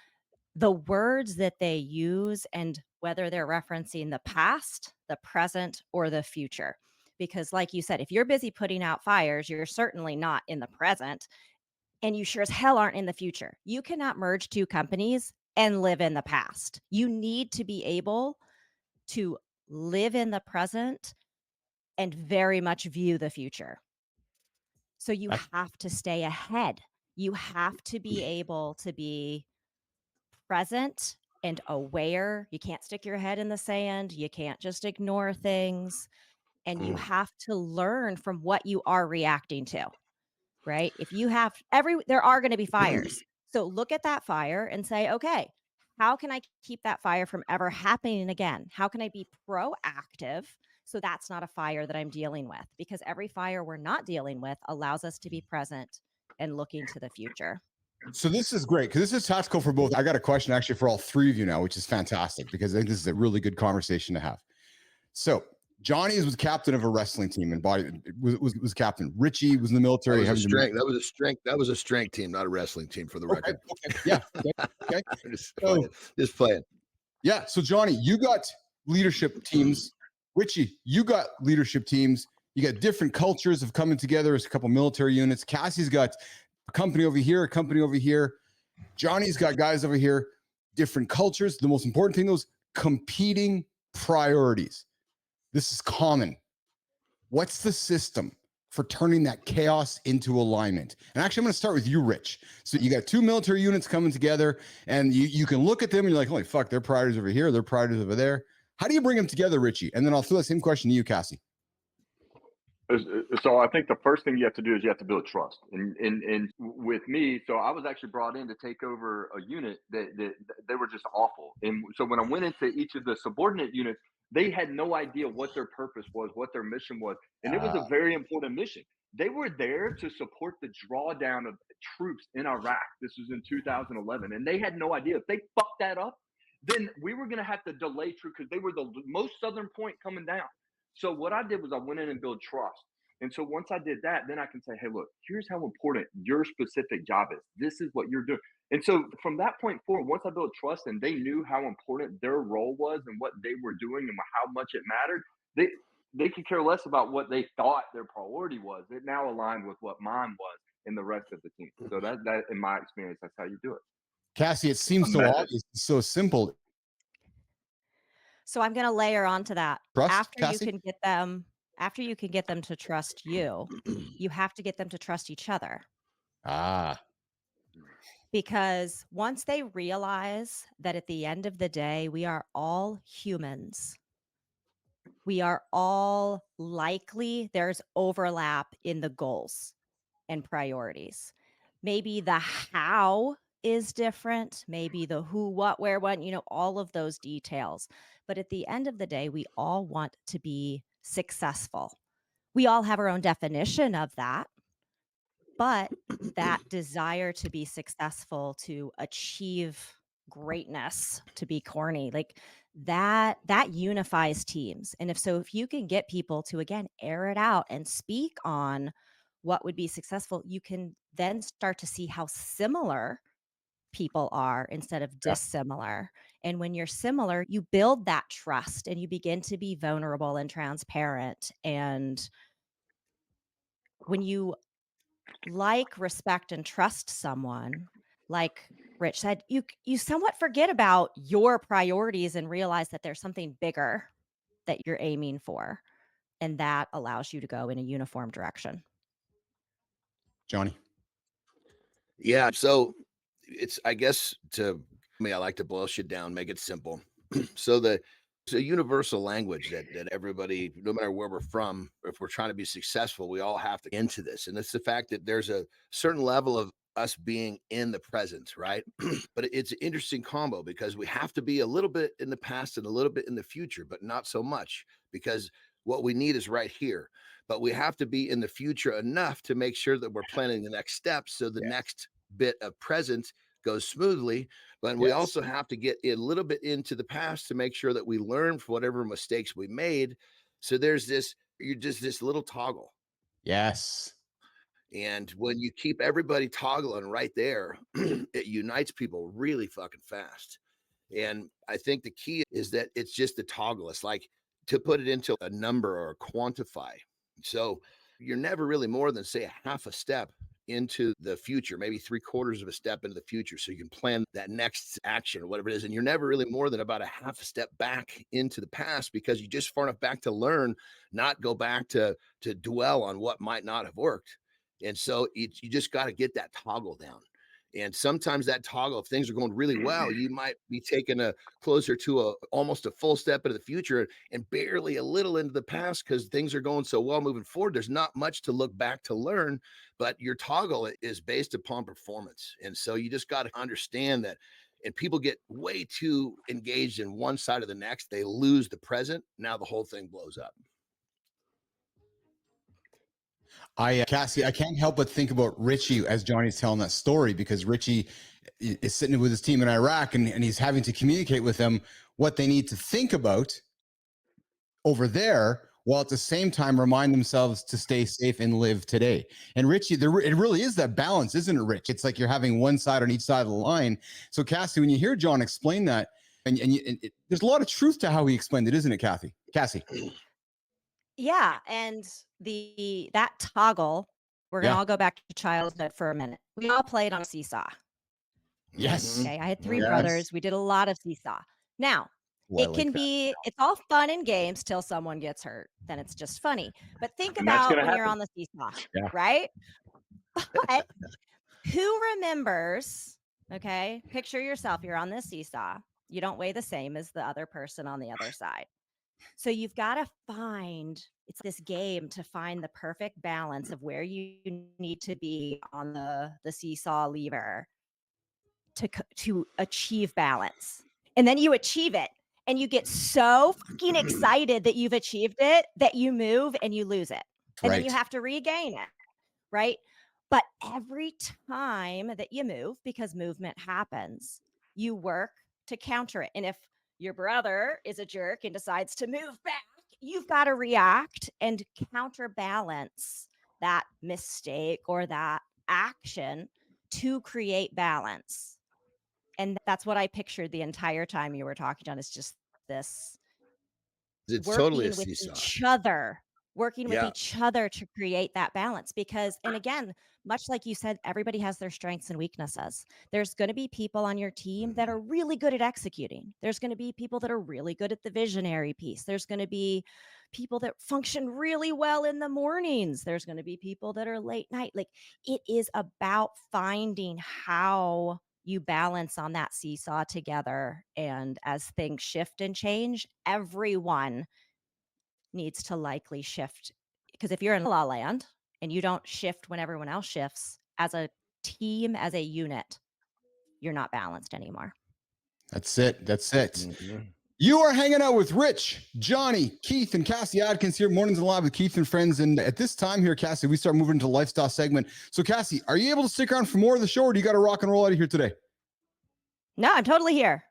the words that they use and whether they're referencing the past, the present, or the future. Because like you said, if you're busy putting out fires, you're certainly not in the present, and you sure as hell aren't in the future. You cannot merge two companies and live in the past. You need to be able to live in the present and very much view the future. So you have to stay ahead. You have to be able to be present and aware. You can't stick your head in the sand. You can't just ignore things. And you have to learn from what you are reacting to, right? If you have there are going to be fires. So look at that fire and say, okay, how can I keep that fire from ever happening again? How can I be proactive so that's not a fire that I'm dealing with? Because every fire we're not dealing with allows us to be present and looking to the future. So this is great because this is tactical for both. I got a question actually for all three of you now, which is fantastic because I think this is a really good conversation to have. So Johnny was captain of a wrestling team and was captain. Richie was in the military. That was a strength team, not a wrestling team, for the record. Okay. Yeah. Okay. Just playing. Yeah. So Johnny, you got leadership teams. Richie, you got leadership teams. You got different cultures of coming together as a couple military units. Cassie's got a company over here, a company over here. Johnny's got guys over here, different cultures. The most important thing, those competing priorities. This is common. What's the system for turning that chaos into alignment? And actually, I'm going to start with you, Rich. So you got two military units coming together, and you can look at them and you're like, holy fuck, their priorities over here, their priorities over there. How do you bring them together, Richie? And then I'll throw the same question to you, Cassie. So I think the first thing you have to do is you have to build trust. And with me, so I was actually brought in to take over a unit that they were just awful. And so when I went into each of the subordinate units, they had no idea what their purpose was, what their mission was. And it was a very important mission. They were there to support the drawdown of troops in Iraq. This was in 2011. And they had no idea. If they fucked that up, then we were going to have to delay troops because they were the most southern point coming down. So what I did was I went in and built trust. And so once I did that, then I can say, hey, look, here's how important your specific job is. This is what you're doing. And so from that point forward, once I built trust and they knew how important their role was and what they were doing and how much it mattered, they could care less about what they thought their priority was. It now aligned with what mine was and the rest of the team. So that in my experience, that's how you do it. Cassie, it seems so obvious, so simple. So I'm going to layer onto that. Trust, after Cassie? you can get them to trust you, you have to get them to trust each other. Because once they realize that at the end of the day, we are all humans, we are all likely, there's overlap in the goals and priorities. Maybe the how is different, maybe the who, what, where, when, all of those details. But at the end of the day, we all want to be successful. We all have our own definition of that. But that desire to be successful, to achieve greatness, to be corny, like that unifies teams. And if you can get people to, again, air it out and speak on what would be successful, you can then start to see how similar people are instead of dissimilar. And when you're similar, you build that trust and you begin to be vulnerable and transparent. And when you respect and trust someone, like Rich said, you somewhat forget about your priorities and realize that there's something bigger that you're aiming for. And that allows you to go in a uniform direction. Johnny? Yeah. So it's, I guess, I like to boil shit down, make it simple. So it's a universal language that everybody, no matter where we're from, if we're trying to be successful, we all have to get into this. And it's the fact that there's a certain level of us being in the present, right? But it's an interesting combo because we have to be a little bit in the past and a little bit in the future, but not so much, because what we need is right here. But we have to be in the future enough to make sure that we're planning the next steps so the next bit of present goes smoothly. But we also have to get a little bit into the past to make sure that we learn from whatever mistakes we made. So there's you're just this little toggle. Yes. And when you keep everybody toggling right there, it unites people really fucking fast. And I think the key is that it's just the toggle. It's like to put it into a number or quantify. So you're never really more than, say, a half a step into the future, maybe 3/4 of a step into the future. So you can plan that next action or whatever it is. And you're never really more than about a half a step back into the past because you just far enough back to learn, not go back to dwell on what might not have worked. And so you just got to get that toggle down. And sometimes that toggle, if things are going really well, you might be taking a closer to almost a full step into the future and barely a little into the past because things are going so well moving forward. There's not much to look back to learn, but your toggle is based upon performance. And so you just got to understand that. And people get way too engaged in one side or the next. They lose the present. Now the whole thing blows up. Cassie, I can't help but think about Richie as Johnny's telling that story, because Richie is sitting with his team in Iraq and he's having to communicate with them what they need to think about over there, while at the same time remind themselves to stay safe and live today. And Richie, it really is that balance, isn't it, Rich? It's like you're having one side on each side of the line. So Cassie, when you hear John explain that, and there's a lot of truth to how he explained it, isn't it, Cassie? Yeah, and that toggle, we're gonna all go back to childhood for a minute. We all played on a seesaw. Yes. Okay, I had 3 brothers. We did a lot of seesaw. Now, it's all fun and games till someone gets hurt. Then it's just funny. But think about when you're on the seesaw, right? But who remembers, okay, picture yourself, you're on this seesaw. You don't weigh the same as the other person on the other side. So you've got to it's this game to find the perfect balance of where you need to be on the seesaw lever to achieve balance. And then you achieve it and you get so fucking excited that you've achieved it that you move and you lose it. And then you have to regain it, right? But every time that you move, because movement happens, you work to counter it. And if your brother is a jerk and decides to move back, you've got to react and counterbalance that mistake or that action to create balance. And that's what I pictured the entire time you were talking, John. It's just this it's working totally a with seesaw. each other, working with each other to create that balance. Because, and again, much like you said, everybody has their strengths and weaknesses. There's going to be people on your team that are really good at executing. There's going to be people that are really good at the visionary piece. There's going to be people that function really well in the mornings. There's going to be people that are late night. Like, it is about finding how you balance on that seesaw together. And as things shift and change, everyone needs to likely shift. Because if you're in La La Land and you don't shift when everyone else shifts, as a team, as a unit, you're not balanced anymore. That's it. You are hanging out with Rich, Johnny, Keith, and Cassie Adkins here, Mornings Alive with Keith and Friends. And at this time here, Cassie, we start moving into the lifestyle segment. So, Cassie, are you able to stick around for more of the show, or do you got to rock and roll out of here today? No, I'm totally here.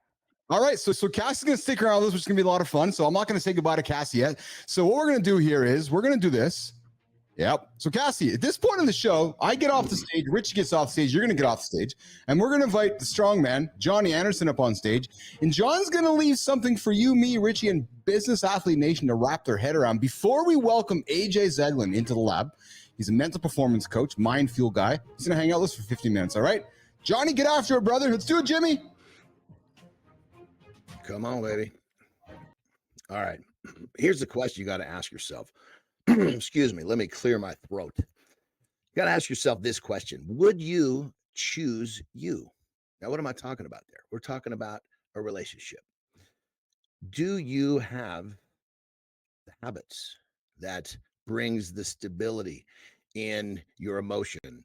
All right, so Cassie's going to stick around with us, which is going to be a lot of fun. So I'm not going to say goodbye to Cassie yet. So what we're going to do here is we're going to do this. Yep. So Cassie, at this point in the show, I get off the stage, Rich gets off stage, you're going to get off the stage, and we're going to invite the strong man, Johnny Anderson, up on stage. And John's going to leave something for you, me, Richie, and Business Athlete Nation to wrap their head around before we welcome AJ Zeglin into the lab. He's a mental performance coach, mind fuel guy. He's going to hang out with us for 15 minutes, all right? Johnny, get after it, brother. Let's do it, Jimmy. Come on, baby. All right. Here's the question you got to ask yourself. Excuse me. Let me clear my throat. You got to ask yourself this question. Would you choose you? Now, what am I talking about there? We're talking about a relationship. Do you have the habits that brings the stability in your emotion,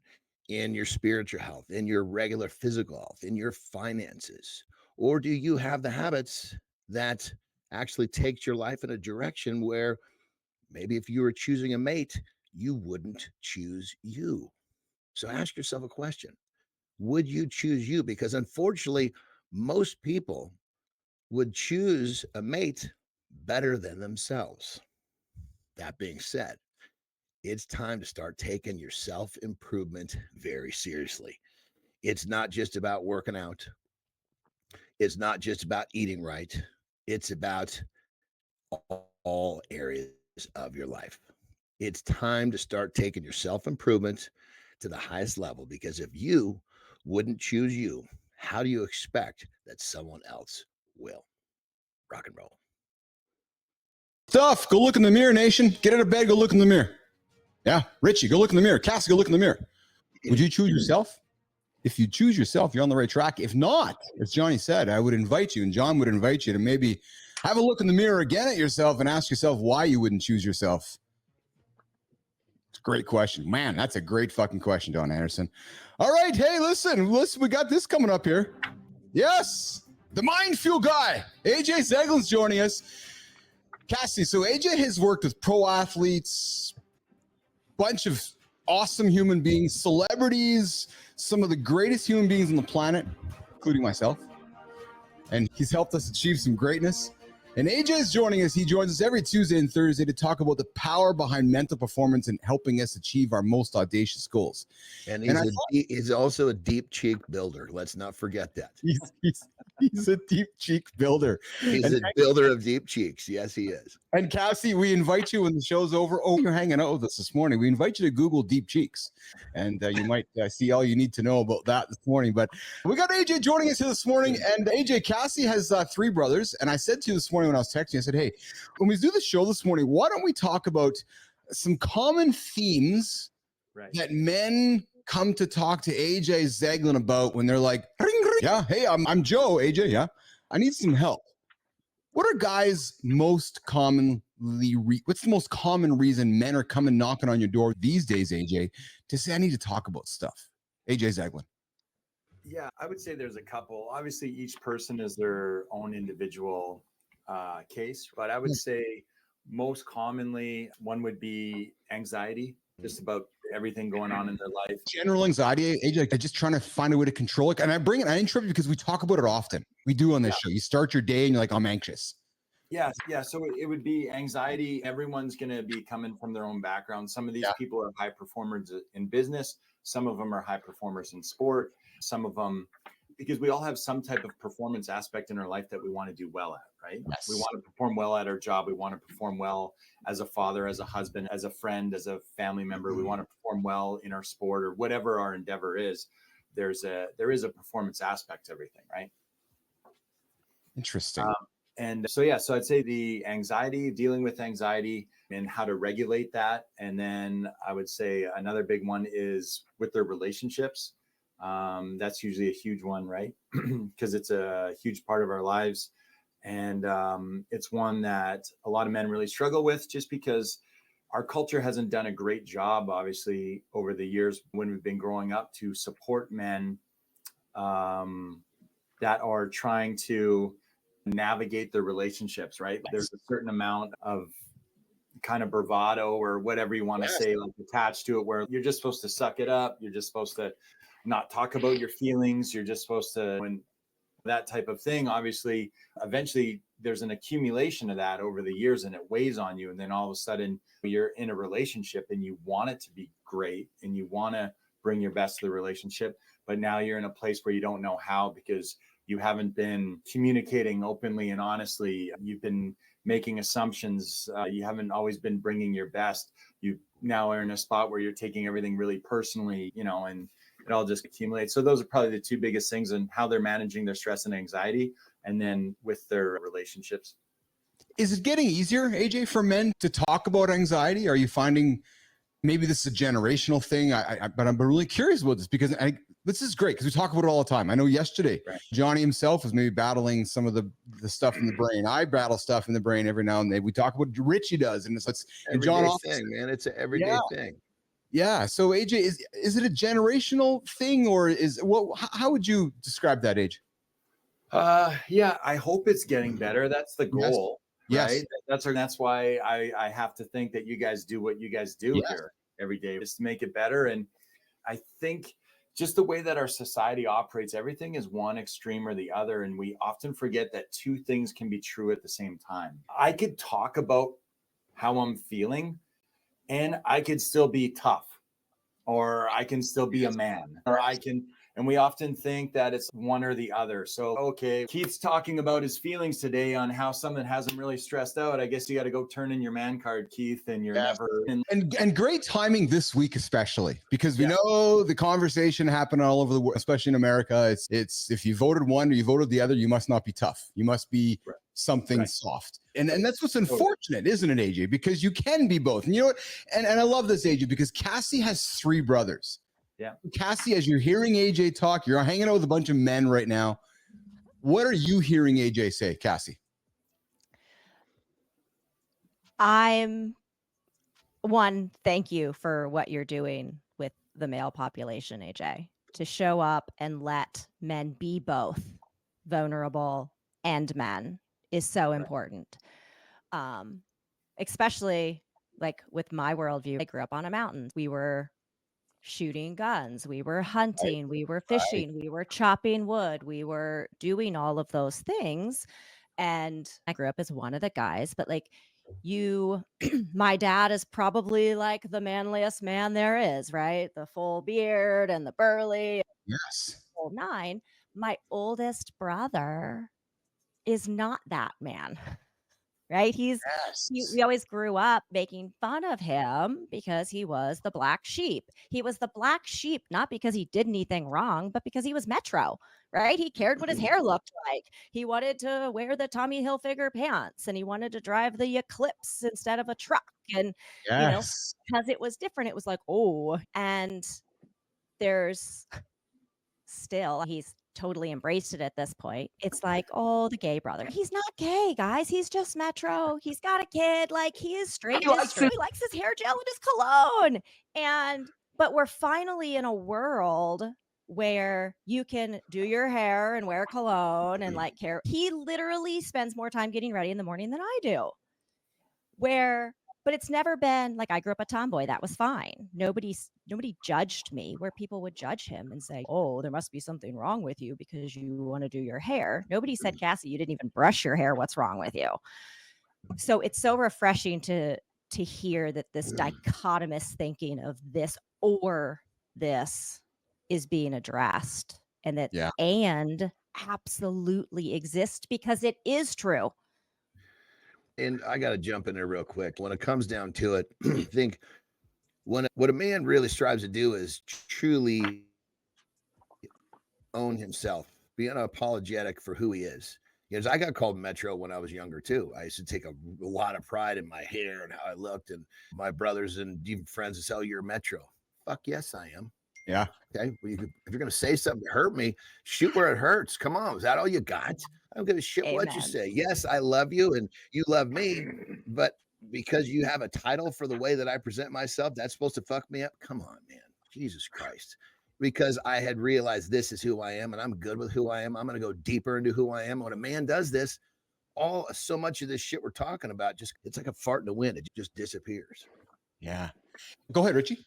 in your spiritual health, in your regular physical health, in your finances? Or do you have the habits that actually takes your life in a direction where maybe if you were choosing a mate, you wouldn't choose you? So ask yourself a question. Would you choose you? Because unfortunately, most people would choose a mate better than themselves. That being said, it's time to start taking your self-improvement very seriously. It's not just about working out. It's not just about eating right. It's about all areas of your life. It's time to start taking your self-improvement to the highest level, because if you wouldn't choose you, how do you expect that someone else will? Rock and roll. Stuff. Go look in the mirror, nation. Get out of bed. Go look in the mirror. Yeah. Richie, go look in the mirror. Cassie, go look in the mirror. Would you choose yourself? If you choose yourself, you're on the right track. If not, as Johnny said, I would invite you, and John would invite you to maybe have a look in the mirror again at yourself and ask yourself why you wouldn't choose yourself. It's a great question. Man, that's a great fucking question, John Anderson. All right. Hey, listen, we got this coming up here. Yes. The mind fuel guy, AJ Zeglin's joining us. Cassie, so AJ has worked with pro athletes, bunch of awesome human beings, celebrities, some of the greatest human beings on the planet, including myself. And he's helped us achieve some greatness. And AJ is joining us. He joins us every Tuesday and Thursday to talk about the power behind mental performance and helping us achieve our most audacious goals. And he's also a deep cheek builder. Let's not forget that. He's a deep cheek builder. He's a builder of deep cheeks. Yes, he is. And Cassie, we invite you when the show's over. Oh, you're hanging out with us this morning. We invite you to Google deep cheeks, and you might see all you need to know about that this morning. But we got AJ joining us here this morning. And AJ, Cassie has 3 brothers. And I said to you this morning when I was texting, I said, hey, when we do the show this morning, why don't we talk about some common themes that men come to talk to AJ Zeglin about when they're like, ring, ring. Yeah, hey, I'm Joe, AJ, yeah. I need some help. What are guys most commonly, what's the most common reason men are coming knocking on your door these days, AJ, to say, I need to talk about stuff? AJ Zeglin. Yeah, I would say there's a couple. Obviously, each person is their own individual case, but I would say most commonly one would be anxiety, just about everything going on in their life. General anxiety, AJ, just trying to find a way to control it. And I interrupt you because we talk about it often. We do on this show. You start your day and you're like, I'm anxious. Yeah. So it would be anxiety. Everyone's going to be coming from their own background. Some of these people are high performers in business. Some of them are high performers in sport. Some of them, because we all have some type of performance aspect in our life that we want to do well at, right? Yes. We want to perform well at our job. We want to perform well as a father, as a husband, as a friend, as a family member. We want to perform well in our sport or whatever our endeavor is. There is a performance aspect to everything, right? Interesting. So I'd say the anxiety, dealing with anxiety and how to regulate that. And then I would say another big one is with their relationships. That's usually a huge one, right? Because it's a huge part of our lives. And it's one that a lot of men really struggle with just because our culture hasn't done a great job, obviously, over the years when we've been growing up to support men that are trying to navigate their relationships, right? Yes. There's a certain amount of kind of bravado or whatever you want to say, like attached to it, where you're just supposed to suck it up. You're just supposed to not talk about your feelings. You're just supposed to, when that type of thing, obviously, eventually there's an accumulation of that over the years and it weighs on you. And then all of a sudden you're in a relationship and you want it to be great and you want to bring your best to the relationship. But now you're in a place where you don't know how because you haven't been communicating openly and honestly. You've been making assumptions. You haven't always been bringing your best. You now are in a spot where you're taking everything really personally, and it all just accumulates. So those are probably the 2 biggest things and how they're managing their stress and anxiety and then with their relationships. Is it getting easier, AJ, for men to talk about anxiety? Are you finding maybe this is a generational thing? But I'm really curious about this because this is great because we talk about it all the time. I know yesterday, Johnny himself was maybe battling some of the stuff in the brain. I battle stuff in the brain every now and then. We talk about what Richie does, and it's and John thing, man. It's an everyday thing. Yeah. So AJ, is it a generational thing or how would you describe that, AJ? Yeah, I hope it's getting better. That's the goal. Yes. Right. That's why I have to think that you guys do what you guys do here every day just to make it better. And I think just the way that our society operates, everything is one extreme or the other. And we often forget that 2 things can be true at the same time. I could talk about how I'm feeling and I could still be tough, or I can still be a man, and we often think that it's one or the other. So, okay, Keith's talking about his feelings today on how something has him really stressed out. I guess you got to go turn in your man card, Keith, and you're never in. And great timing this week, especially because we know the conversation happened all over the world, especially in America. It's if you voted one or you voted the other, you must not be tough. You must be something soft. And that's what's unfortunate, isn't it, AJ? Because you can be both. And you know what? And I love this, AJ, because Cassie has 3 brothers. Yeah. Cassie, as you're hearing AJ talk, you're hanging out with a bunch of men right now. What are you hearing AJ say, Cassie? Thank you for what you're doing with the male population, AJ, to show up and let men be both vulnerable and men is so important. Especially like with my worldview, I grew up on a mountain. We were shooting guns, we were hunting, we were fishing, we were chopping wood, we were doing all of those things. And I grew up as one of the guys, but like my dad is probably like the manliest man there is, right? The full beard and the burly, Yes. whole nine. My oldest brother is not that man. Right? We always grew up making fun of him because he was the black sheep. He was the black sheep, not because he did anything wrong, but because he was Metro, right? He cared what his hair looked like. He wanted to wear the Tommy Hilfiger pants, and he wanted to drive the Eclipse instead of a truck. And, because it was different, it was like, oh, and there's still, he's totally embraced it at this point. It's like, oh, the gay brother. He's not gay, guys. He's just Metro. He's got a kid. Like, he is straight. He likes his hair gel and his cologne. But we're finally in a world where you can do your hair and wear cologne and like care. He literally spends more time getting ready in the morning than I do. But it's never been like, I grew up a tomboy. That was fine. Nobody judged me where people would judge him and say, oh, there must be something wrong with you because you want to do your hair. Nobody said, Cassie, you didn't even brush your hair. What's wrong with you? So it's so refreshing to hear that this dichotomous thinking of this or this is being addressed, and that and absolutely exists because it is true. And I got to jump in there real quick. When it comes down to it, I think what a man really strives to do is truly own himself, be unapologetic for who he is. Because I got called Metro when I was younger too. I used to take a lot of pride in my hair and how I looked, and my brothers and even friends would say, "Oh, you're Metro." Fuck yes, I am. Yeah. Okay. Well, if you're going to say something to hurt me, shoot where it hurts. Come on. Is that all you got? I don't give a shit what you say. Yes, I love you and you love me, but because you have a title for the way that I present myself, that's supposed to fuck me up. Come on, man. Jesus Christ. Because I had realized this is who I am and I'm good with who I am. I'm going to go deeper into who I am. When a man does this, so much of this shit we're talking about, it's like a fart in the wind. It just disappears. Yeah. Go ahead, Richie.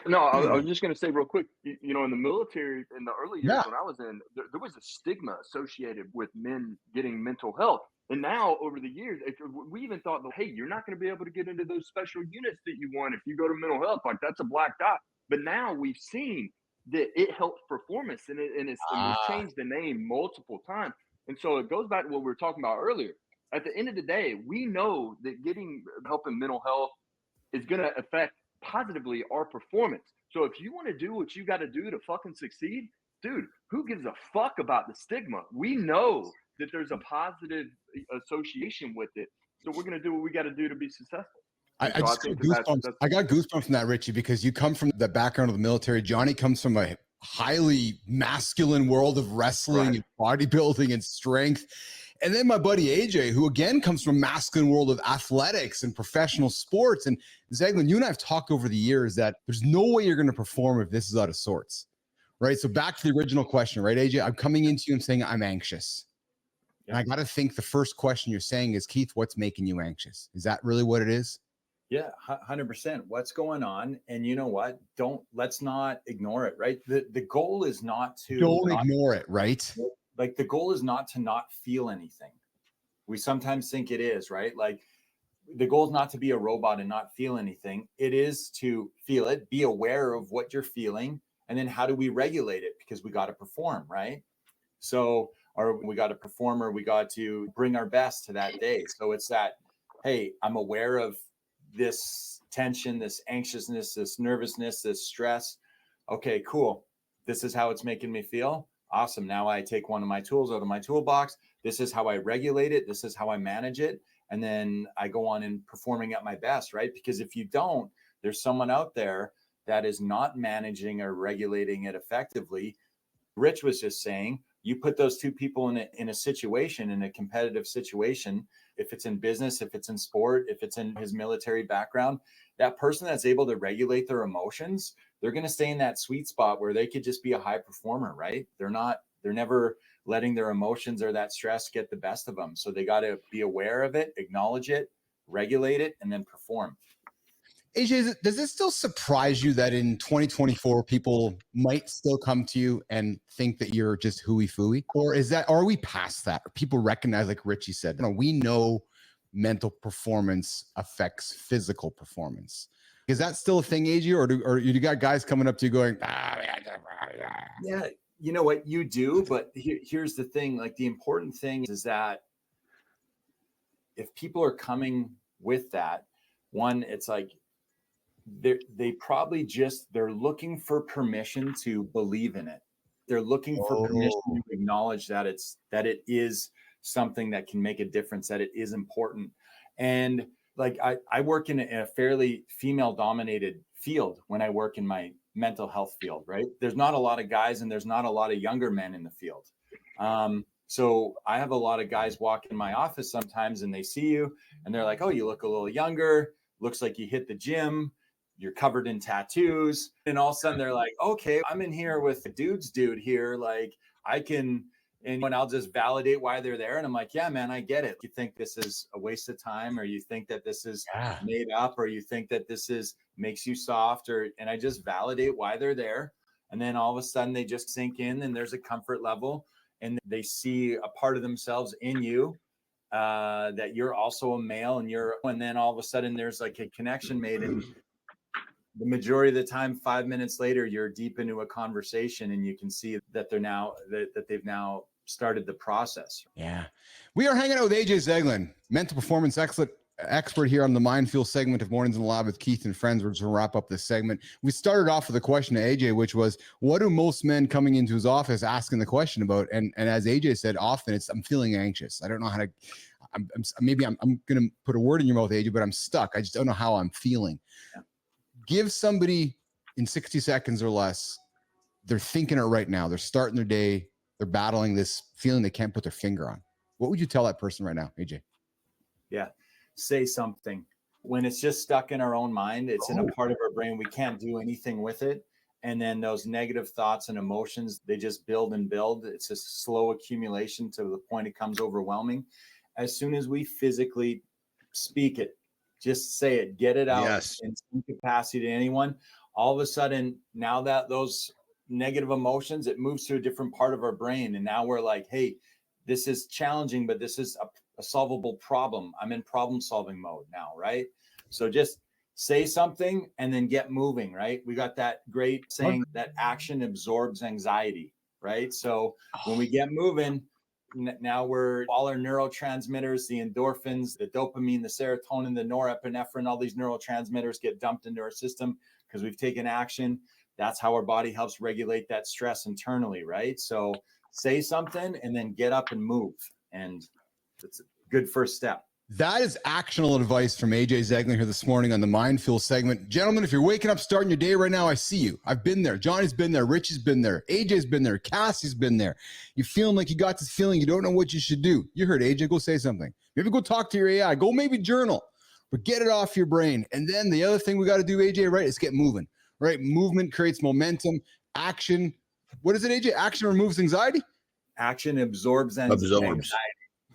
No, I was just going to say real quick, in the military, in the early years when I was in, there was a stigma associated with men getting mental health. And now over the years, we even thought, hey, you're not going to be able to get into those special units that you want if you go to mental health. Like, that's a black dot. But now we've seen that it helps performance, and we've changed the name multiple times. And so it goes back to what we were talking about earlier. At the end of the day, we know that getting help in mental health is going to affect positively our performance. So if you want to do what you got to do to fucking succeed, dude, who gives a fuck about the stigma? We know that there's a positive association with it. So we're going to do what we got to do to be successful. I got goosebumps from that, Richie, because you come from the background of the military. Johnny comes from a highly masculine world of wrestling and bodybuilding and strength. And then my buddy AJ, who again comes from a masculine world of athletics and professional sports. And Zeglin, you and I have talked over the years that there's no way you're going to perform if this is out of sorts, right? So back to the original question, right, AJ? I'm coming into you and saying I'm anxious. And I got to think the first question you're saying is, Keith, what's making you anxious? Is that really what it is? Yeah, 100%. What's going on? And you know what? Let's not ignore it, right? The goal is not to ignore it, right? Like, the goal is not to not feel anything. We sometimes think it is, right? Like, the goal is not to be a robot and not feel anything. It is to feel it, be aware of what you're feeling, and then how do we regulate it? Because we got to perform, right? So, or we got to perform, or we got to bring our best to that day. So it's that, hey, I'm aware of this tension, this anxiousness, this nervousness, this stress. Okay, cool. This is how it's making me feel. Awesome. Now I take one of my tools out of my toolbox. This is how I regulate it. This is how I manage it. And then I go on and performing at my best, right? Because if you don't, there's someone out there that is not managing or regulating it effectively. Rich was just saying, you put those two people in a situation, in a competitive situation, if it's in business, if it's in sport, if it's in his military background, that person that's able to regulate their emotions, they're going to stay in that sweet spot where they could just be a high performer, right? They're never letting their emotions or that stress get the best of them. So they got to be aware of it, acknowledge it, regulate it, and then perform. AJ, does it still surprise you that in 2024 people might still come to you and think that you're just hooey-fooey? Or are we past that? People recognize, like Richie said, we know mental performance affects physical performance. Is that still a thing, AJ, or you got guys coming up to you going, yeah, you know what, you do, but here's the thing. Like, the important thing is that if people are coming with that, one, it's like they probably they're looking for permission to believe in it. They're looking for permission to acknowledge that it is something that can make a difference, that it is important. And like, I work in a fairly female dominated field when I work in my mental health field, right? There's not a lot of guys and there's not a lot of younger men in the field. So I have a lot of guys walk in my office sometimes and they see you and they're like, oh, you look a little younger. Looks like you hit the gym. You're covered in tattoos. And all of a sudden they're like, okay, I'm in here with the dude here. Like, I can, and I'll just validate why they're there. And I'm like, yeah, man, I get it. You think this is a waste of time, or you think that this is made up, or you think that this makes you soft, and I just validate why they're there. And then all of a sudden they just sink in and there's a comfort level and they see a part of themselves in you, that you're also a male, and then all of a sudden there's like a connection made, and the majority of the time, 5 minutes later, you're deep into a conversation and you can see that they've now started the process. Yeah. We are hanging out with AJ Zeglin, mental performance expert here on the Mind Fuel segment of Mornings in the Lab with Keith and Friends. We're just going to wrap up this segment. We started off with a question to AJ, which was, what do most men coming into his office asking the question about? And as AJ said, often it's, I'm feeling anxious. I don't know how to, I'm going to put a word in your mouth, AJ, but I'm stuck. I just don't know how I'm feeling. Yeah. Give somebody in 60 seconds or less, they're thinking it right now. They're starting their day. They're battling this feeling they can't put their finger on. What would you tell that person right now, AJ? Yeah. Say something. When it's just stuck in our own mind, it's in a part of our brain. We can't do anything with it. And then those negative thoughts and emotions, they just build and build. It's a slow accumulation to the point it becomes overwhelming. As soon as we physically speak it, just say it, get it out in some capacity to anyone. All of a sudden, now that those negative emotions, it moves to a different part of our brain. And now we're like, hey, this is challenging, but this is a solvable problem. I'm in problem solving mode now, right? So just say something and then get moving, right? We got that great saying that action absorbs anxiety, right? So when we get moving, now all our neurotransmitters, the endorphins, the dopamine, the serotonin, the norepinephrine, all these neurotransmitters get dumped into our system because we've taken action. That's how our body helps regulate that stress internally, right? So say something and then get up and move. And it's a good first step. That is actionable advice from AJ Zeglin here this morning on the Mind Fuel segment. Gentlemen, if you're waking up, starting your day right now, I see you. I've been there. Johnny's been there. Richie's been there. AJ's been there. Cassie's been there. You're feeling like you got this feeling you don't know what you should do. You heard AJ. Go say something. Maybe go talk to your AI. Go maybe journal. But get it off your brain. And then the other thing we got to do, AJ, right, is get moving. Right? Movement creates momentum. Action. What is it, AJ? Action removes anxiety? Action absorbs anxiety.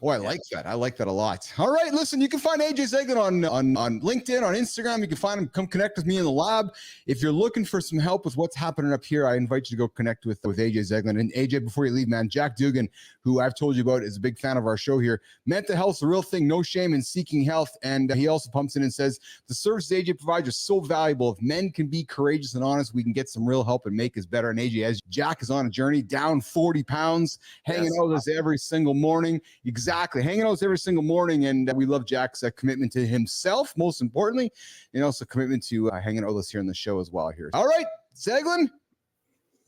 Oh, I like that. I like that a lot. All right, listen, you can find AJ Zeglin on LinkedIn, on Instagram. You can find him. Come connect with me in the lab. If you're looking for some help with what's happening up here, I invite you to go connect with AJ Zeglin. And AJ, before you leave, man, Jack Dugan, who I've told you about, is a big fan of our show here. Mental health's a real thing. No shame in seeking health. And he also pumps in and says, the services AJ provides are so valuable. If men can be courageous and honest, we can get some real help and make us better. And AJ, as Jack is on a journey, down 40 pounds, hanging out with us every single morning. Exactly. Hanging out with us every single morning. And we love Jack's commitment to himself, most importantly, and also commitment to hanging out with us here on the show as well here. All right, Zeglin,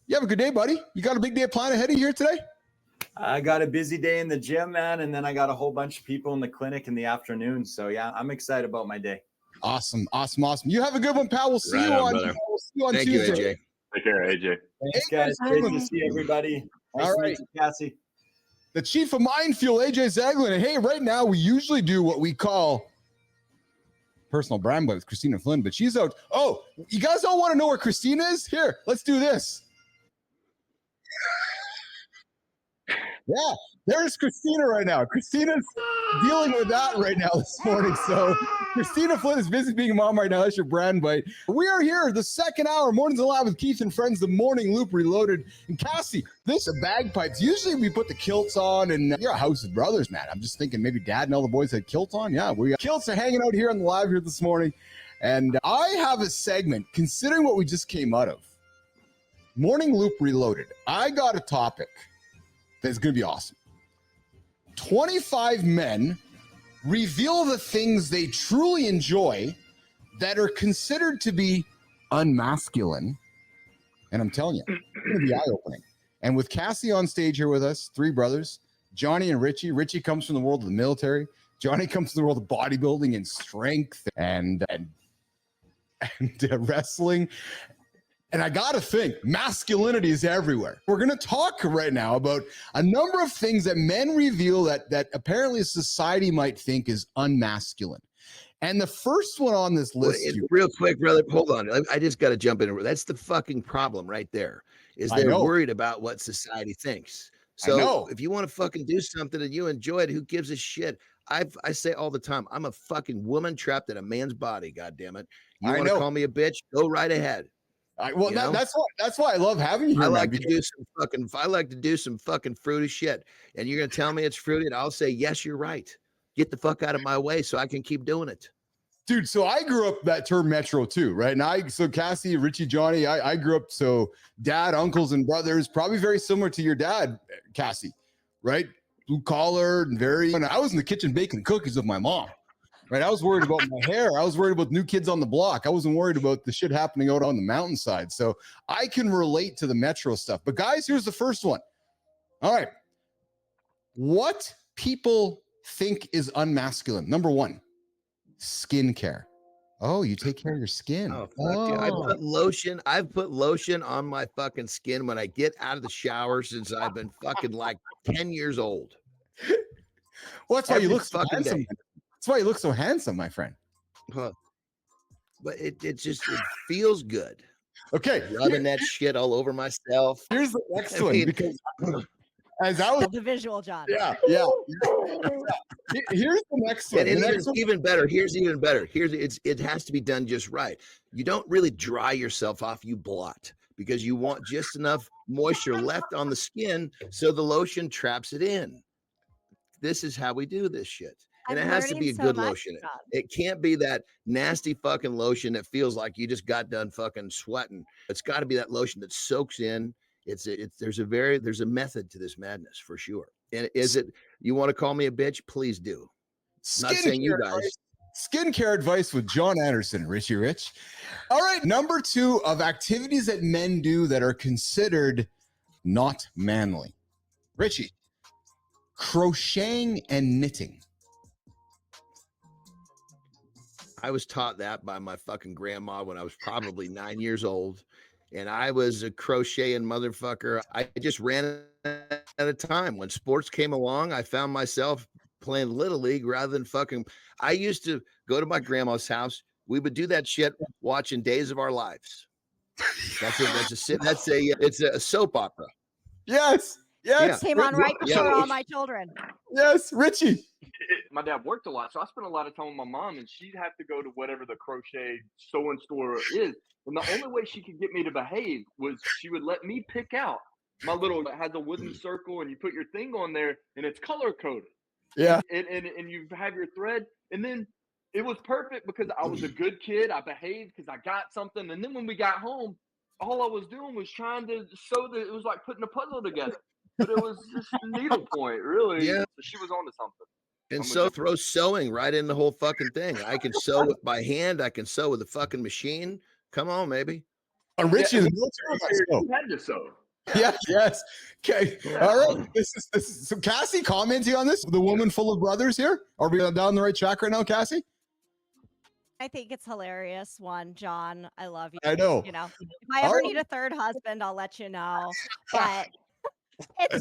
you have a good day, buddy. You got a big day planned ahead of you here today? I got a busy day in the gym, man. And then I got a whole bunch of people in the clinic in the afternoon. So yeah, I'm excited about my day. Awesome. You have a good one, pal. We'll see you on Thank Tuesday. You, AJ. Take care, AJ. Thanks, guys. Great to see everybody. Nice to meet you, Cassie. The chief of Mind Fuel, AJ Zeglin. And hey, right now we usually do what we call personal brand with Christina Flynn, but she's out. Oh, you guys all want to know where Christina is? Here, let's do this. Yeah, There's Christina right now. Christina's dealing with that right now this morning. So Christina Flynn is busy being a mom right now. That's your brand bite. We are here, the second hour, Mornings Alive with Keith and Friends, the Morning Loop Reloaded. And Cassie, this is bagpipes. Usually we put the kilts on, and you're a house of brothers, man. I'm just thinking maybe Dad and all the boys had kilts on. Yeah, we got kilts are hanging out here on the live here this morning. And I have a segment, considering what we just came out of. Morning Loop Reloaded. I got a topic that's going to be awesome. 25 men reveal the things they truly enjoy that are considered to be unmasculine. And I'm telling you, it's going to be eye-opening. And with Cassie on stage here with us, three brothers, Johnny and Richie. Richie comes from the world of the military. Johnny comes from the world of bodybuilding and strength and wrestling. And I got to think, masculinity is everywhere. We're going to talk right now about a number of things that men reveal that apparently society might think is unmasculine. And the first one on this list. Real quick, brother, hold on. I just got to jump in. That's the fucking problem right there, is they're worried about what society thinks. So if you want to fucking do something and you enjoy it, who gives a shit? I say all the time, I'm a fucking woman trapped in a man's body, goddammit. You want to call me a bitch? Go right ahead. That's why I love having you here. I like to do some fucking fruity shit, and you're gonna tell me it's fruity, and I'll say yes, you're right. Get the fuck out of my way so I can keep doing it, dude. So I grew up that term Metro too, right? And so Cassie, Richie, Johnny, I grew up so dad, uncles, and brothers, probably very similar to your dad, Cassie, right? Blue collar and I was in the kitchen baking cookies with my mom. Right, I was worried about my hair. I was worried about new kids on the block. I wasn't worried about the shit happening out on the mountainside. So I can relate to the Metro stuff. But guys, here's the first one. All right. What people think is unmasculine? Number one, skincare. Oh, you take care of your skin. Oh, fuck yeah. I've put lotion on my fucking skin when I get out of the shower since I've been fucking like 10 years old. Well, that's why you look so handsome. That's why you look so handsome, my friend. But it feels good. Okay. Rubbing that shit all over myself. Here's the next one, because as I was the visual, John. Yeah. Here's the next one. Even better. It has to be done just right. You don't really dry yourself off, you blot, because you want just enough moisture left on the skin so the lotion traps it in. This is how we do this shit. And it has to be a good lotion. It can't be that nasty fucking lotion that feels like you just got done fucking sweating. It's got to be that lotion that soaks in. There's a method to this madness for sure. And you want to call me a bitch? Please do. Not saying you guys. Skincare advice with John Anderson, Richie Rich. All right, number 2 of activities that men do that are considered not manly. Richie, crocheting and knitting. I was taught that by my fucking grandma when I was probably 9 years old. And I was a crocheting motherfucker. I just ran at a time. When sports came along, I found myself playing Little League rather than fucking. I used to go to my grandma's house. We would do that shit watching Days of Our Lives. It's a soap opera. Yes. Yeah. Came on right before All My Children. Yes, Richie. My dad worked a lot, so I spent a lot of time with my mom, and she'd have to go to whatever the crochet sewing store is. And the only way she could get me to behave was she would let me pick out my little, it has a wooden circle, and you put your thing on there, and it's color coded. Yeah. And you have your thread, and then it was perfect because I was a good kid. I behaved because I got something. And then when we got home, all I was doing was trying to sew it was like putting a puzzle together. But it was just needlepoint, really. Yeah. So she was onto something. And so throw sewing right in the whole fucking thing. I can sew with my hand. I can sew with a fucking machine. Come on, maybe. Richie, you had to sew. Yeah, yes. Okay. All right. This is so Cassie commenting on this. The woman full of brothers here. Are we down the right track right now, Cassie? I think it's hilarious. John, I love you. I know. You know, if I ever need a third husband, I'll let you know. But it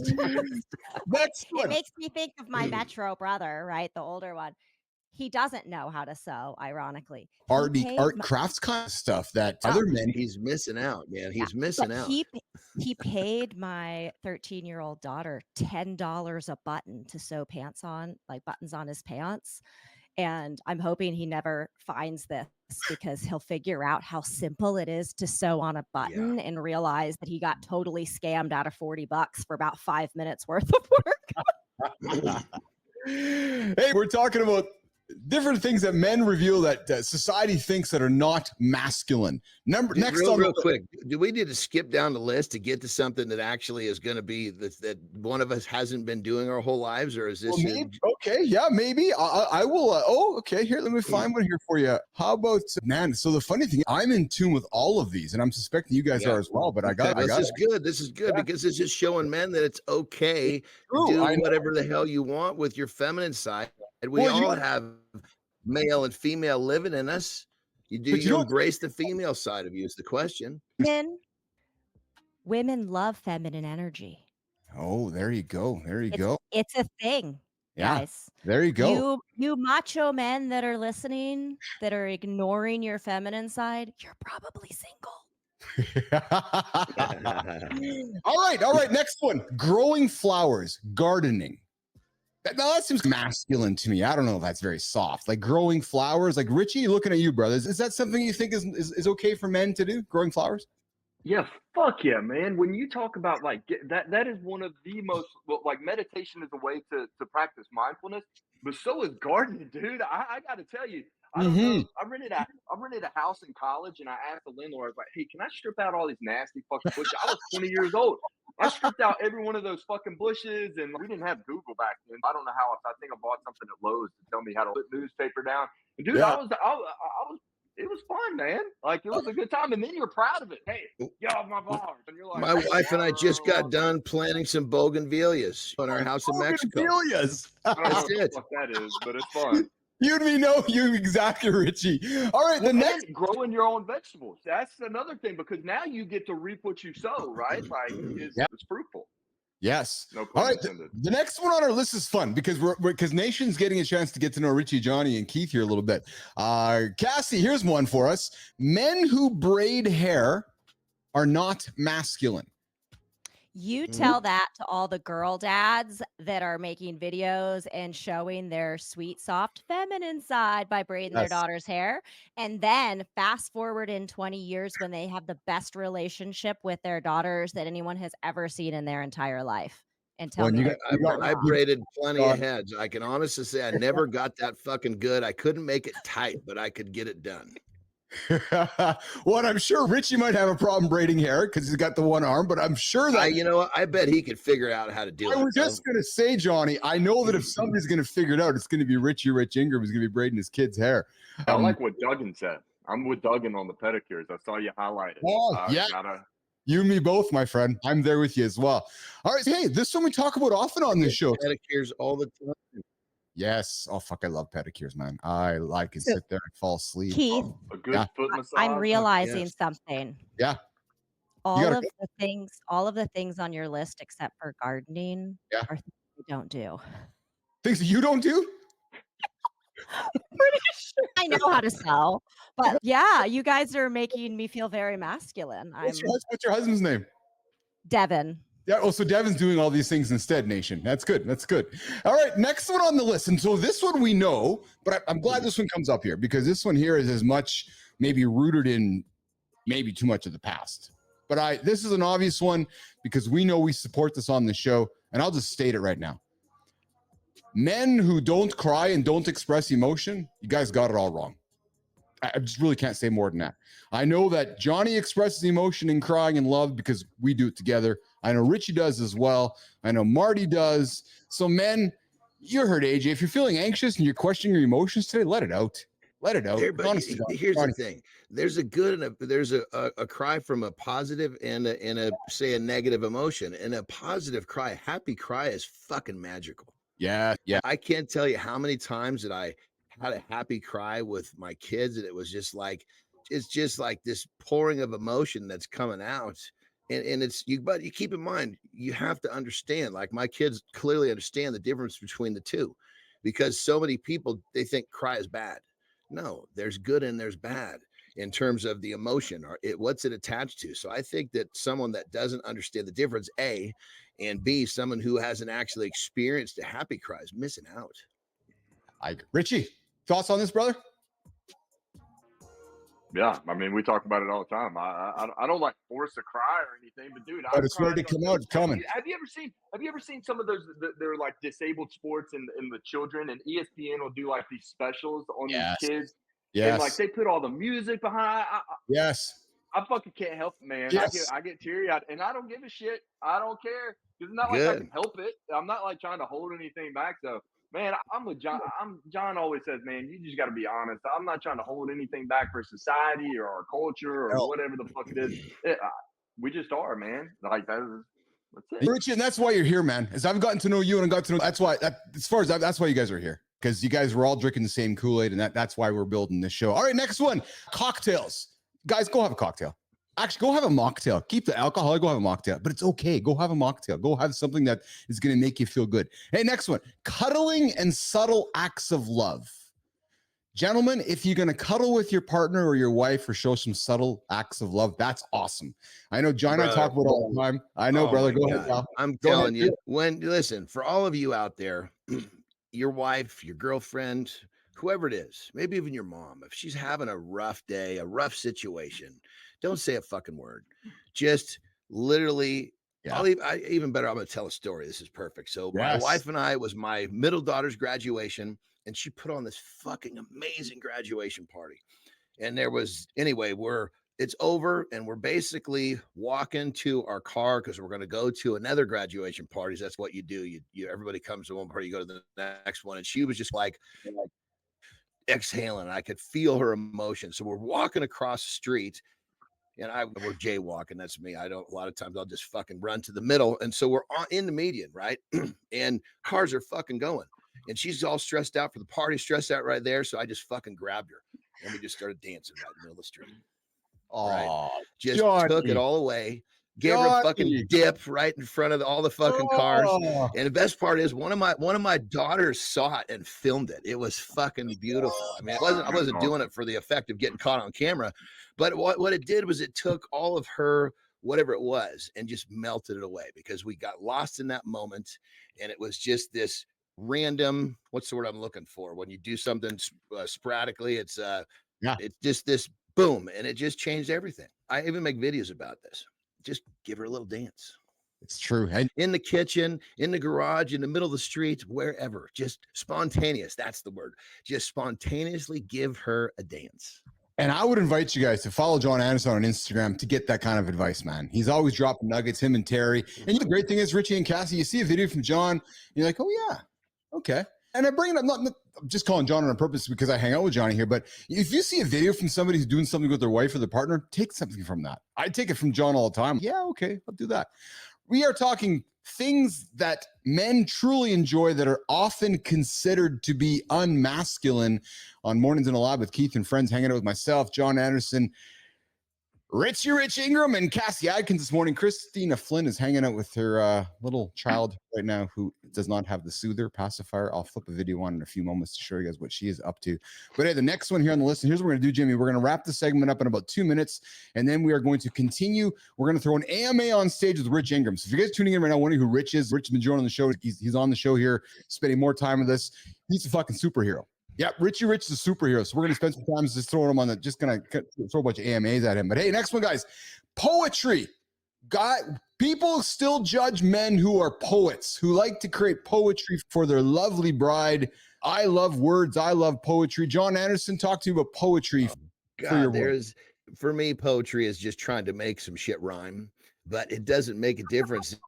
makes me think of my Metro brother, right? The older one. He doesn't know how to sew, ironically. Art crafts kind of stuff that other men. He's missing out, man. He's missing out. He paid my 13-year-old daughter $10 a button to sew pants on, like buttons on his pants. And I'm hoping he never finds this because he'll figure out how simple it is to sew on a button and realize that he got totally scammed out of $40 for about 5 minutes worth of work. Hey, we're talking about different things that men reveal that society thinks that are not masculine. Next real quick, do we need to skip down the list to get to something that actually is going to be that one of us hasn't been doing our whole lives, or is this okay? Yeah, maybe I will. Okay, here, let me find one here for you. How about man? So the funny thing, I'm in tune with all of these, and I'm suspecting you guys are as well. But this is good. This is good because it's just showing men that it's okay to do whatever the hell you want with your feminine side. And we all have male and female living in us. You embrace the female side of you is the question. Women love feminine energy. Oh, there you go. There you go. It's a thing, guys. There you go. You macho men that are listening, that are ignoring your feminine side, you're probably single. All right. Next one. Growing flowers, gardening. Now that seems masculine to me. I don't know if that's very soft. Like growing flowers, like Richie, looking at you, brothers. Is that something you think is okay for men to do? Growing flowers? Yeah, fuck yeah, man. When you talk about like that is one of the most like meditation is a way to practice mindfulness, but so is gardening, dude. I got to tell you, I don't know. I rented a house in college, and I asked the landlord, I was like, "Hey, can I strip out all these nasty fucking bushes?" I was 20 years old. I stripped out every one of those fucking bushes, and we didn't have Google back then. I don't know how. I think I bought something at Lowe's to tell me how to put newspaper down. And dude, I was. It was fun, man. Like it was a good time, and then you're proud of it. Hey, get off my flowers, and you're like, my wife and I just got done planting some bougainvilleas on our house in Mexico. Bougainvilleas. I don't know what the fuck that is, but it's fun. You and me know you exactly, Richie. All right, the next growing your own vegetables. That's another thing because now you get to reap what you sow, right? Like it's fruitful. Yes. No All right. The next one on our list is fun because because Nation's getting a chance to get to know Richie, Johnny, and Keith here a little bit. Cassie, here's one for us. Men who braid hair are not masculine. You tell that to all the girl dads that are making videos and showing their sweet, soft, feminine side by braiding their daughter's hair. And then fast forward in 20 years when they have the best relationship with their daughters that anyone has ever seen in their entire life. And tell me, I braided plenty of heads. I can honestly say I never got that fucking good. I couldn't make it tight, but I could get it done. Well, I'm sure Richie might have a problem braiding hair because he's got the one arm, but I'm sure that I bet he could figure out how to do it. I was just gonna say, Johnny, I know that if somebody's gonna figure it out, it's gonna be Rich Ingram who's gonna be braiding his kid's hair. I like what Duggan said. I'm with Duggan on the pedicures. I saw you highlighted. Oh, yeah. You and me both, my friend. I'm there with you as well. All right. Hey, this one we talk about often on this show. Pedicures all the time. Yes. Oh, fuck. I love pedicures, man. I can sit there and fall asleep. Keith, a good foot massage. I'm realizing something. Yeah. All of the things on your list except for gardening are things you don't do. Things that you don't do? Pretty sure I know how to sew. But yeah, you guys are making me feel very masculine. What's your husband's name? Devin. Yeah. Oh, so Devin's doing all these things instead, Nation. That's good. That's good. All right. Next one on the list. And so this one we know, but I'm glad this one comes up here because this one here is as much maybe rooted in maybe too much of the past. But this is an obvious one because we know we support this on the show. And I'll just state it right now. Men who don't cry and don't express emotion, you guys got it all wrong. I just really can't say more than that. I know that Johnny expresses emotion in crying and love because we do it together. I know Richie does as well. I know Marty does. So men, you heard AJ. If you're feeling anxious and you're questioning your emotions today, let it out. Let it out. Here's the thing. There's a good and there's a cry from a positive and a negative emotion. And a positive cry, a happy cry is fucking magical. Yeah. I can't tell you how many times that I had a happy cry with my kids, and it was just like, it's just like this pouring of emotion that's coming out. And but you keep in mind, you have to understand, like my kids clearly understand the difference between the two, because so many people, they think cry is bad. No, there's good and there's bad. in terms of the emotion or what's it attached to. So I think that someone that doesn't understand the difference, A, and B, someone who hasn't actually experienced a happy cry is missing out. Richie, thoughts on this, brother? Yeah, I mean, we talk about it all the time. I don't like force a cry or anything, but dude, But it's ready to come out. It's coming. Have you ever seen some of those? They're like disabled sports and the children, and ESPN will do like these specials on these kids. Yes. And like they put all the music behind. Yes. I fucking can't help it, man. Yes. I get teary eyed, and I don't give a shit. I don't care because it's not like I can help it. I'm not like trying to hold anything back. So, man, I'm with John. John always says, man, you just got to be honest. I'm not trying to hold anything back for society or our culture or whatever the fuck it is. We just are, man. Like that's it. Richie, and that's why you're here, man. As I've gotten to know you and got to know, that's why. That's why you guys are here, because you guys were all drinking the same Kool-Aid, and that's why we're building this show. All right, next one, cocktails. Guys, go have a cocktail. Actually, go have a mocktail. Keep the alcohol. Go have a mocktail, but it's okay. Go have a mocktail. Go have something that is going to make you feel good. Hey, next one, cuddling and subtle acts of love. Gentlemen, if you're going to cuddle with your partner or your wife or show some subtle acts of love, that's awesome. I know John and I talk about it all the time. I know, brother. Go ahead, pal. I'm telling you, listen, for all of you out there, your wife, your girlfriend, whoever it is, maybe even your mom, if she's having a rough day, a rough situation, don't say a fucking word. Just literally, even better, I'm going to tell a story. This is perfect. So my wife and I, it was my middle daughter's graduation, and she put on this fucking amazing graduation party. And there was, anyway, it's over, and we're basically walking to our car because we're going to go to another graduation party. That's what you do. Everybody comes to one party, you go to the next one. And she was just like exhaling. I could feel her emotion. So we're walking across the street, and we're jaywalking. That's me. A lot of times I'll just fucking run to the middle. And so we're in the median, right? And cars are fucking going. And she's all stressed out for the party, stressed out right there. So I just fucking grabbed her, and we just started dancing right in the middle of the street. Right? Just took it all away. Gave her a fucking dip right in front of all the fucking cars. And the best part is one of my daughters saw it and filmed it. It was fucking beautiful. I mean, I wasn't doing it for the effect of getting caught on camera, but what it did was it took all of her, whatever it was, and just melted it away, because we got lost in that moment. And it was just this random, what's the word I'm looking for? When you do something sporadically, it's just this boom, and it just changed everything. I even make videos about this. Just give her a little dance. It's true. In the kitchen, in the garage, in the middle of the street, wherever. Just spontaneous. That's the word. Just spontaneously give her a dance. And I would invite you guys to follow John Anderson on Instagram to get that kind of advice, man. He's always dropping nuggets, him and Terry. And the great thing is, Richie and Cassie, you see a video from John, and you're like, oh, yeah, okay. And I bring it up, not I'm just calling John on purpose because I hang out with Johnny here, but if you see a video from somebody who's doing something with their wife or their partner, take something from that. I take it from John all the time. Yeah, okay, I'll do that. We are talking things that men truly enjoy that are often considered to be unmasculine on Mornings in the Lab with Keith and friends, hanging out with myself, John Anderson, Richie Ingram, and Cassie Adkins this morning. Christina Flynn is hanging out with her little child right now who does not have the soother pacifier. I'll flip a video on in a few moments to show you guys what she is up to. But hey, the next one here on the list, and here's what we're going to do, Jimmy. We're going to wrap the segment up in about 2 minutes, and then we are going to continue. We're going to throw an AMA on stage with Rich Ingram. So if you guys tuning in right now, wondering who Rich is, Rich has been joining the show. He's on the show here, spending more time with us. He's a fucking superhero. Yeah, Richie Rich is a superhero. So we're going to spend some time just throwing him on the, just going to throw a bunch of AMAs at him. But hey, next one, guys, poetry. People still judge men who are poets, who like to create poetry for their lovely bride. I love words. I love poetry. John Anderson, talk to you about poetry. For me, poetry is just trying to make some shit rhyme, but it doesn't make a difference.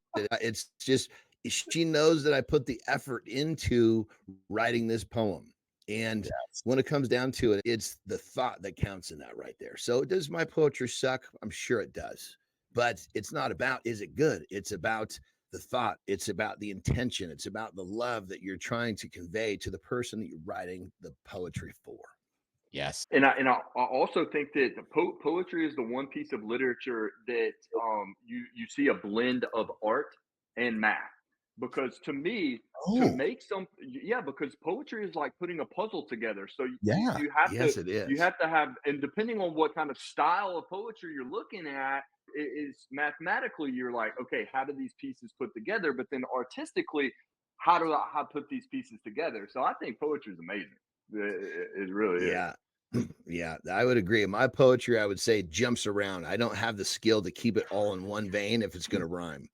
It's just, she knows that I put the effort into writing this poem. And when it comes down to it, it's the thought that counts in that right there. So does my poetry suck? I'm sure it does. But it's not about, is it good? It's about the thought. It's about the intention. It's about the love that you're trying to convey to the person that you're writing the poetry for. Yes. And I also think that the poetry is the one piece of literature that you see a blend of art and math. because to me, to make because poetry is like putting a puzzle together. So you have yes, it is. You have to have, and depending on what kind of style of poetry you're looking at, it is mathematically you're like, okay, how do these pieces put together? But then artistically, how do I put these pieces together? So I think poetry is amazing. It really is. Yeah, I would agree. My poetry, I would say, jumps around. I don't have the skill to keep it all in one vein if it's going to rhyme.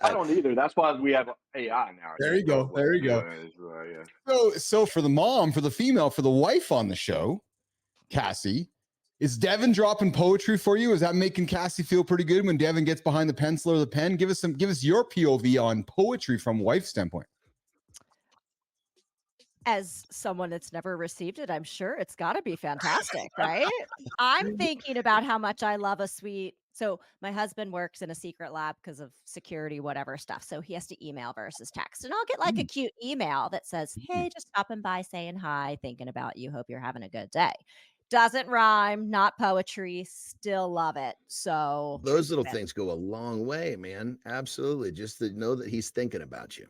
I don't either. That's why we have AI now. There you go. There you go. So for the mom, for the female, for the wife on the show, Cassie, is Devin dropping poetry for you? Is that making Cassie feel pretty good when Devin gets behind the pencil or the pen? Give us your POV on poetry from wife's standpoint. As someone that's never received it, I'm sure it's got to be fantastic, right? I'm thinking about how much I love a sweet. So my husband works in a secret lab because of security, whatever stuff. So he has to email versus text. And I'll get like a cute email that says, hey, just stopping by, saying hi, thinking about you. Hope you're having a good day. Doesn't rhyme, not poetry, still love it. So those little things go a long way, man. Absolutely. Just to know that he's thinking about you.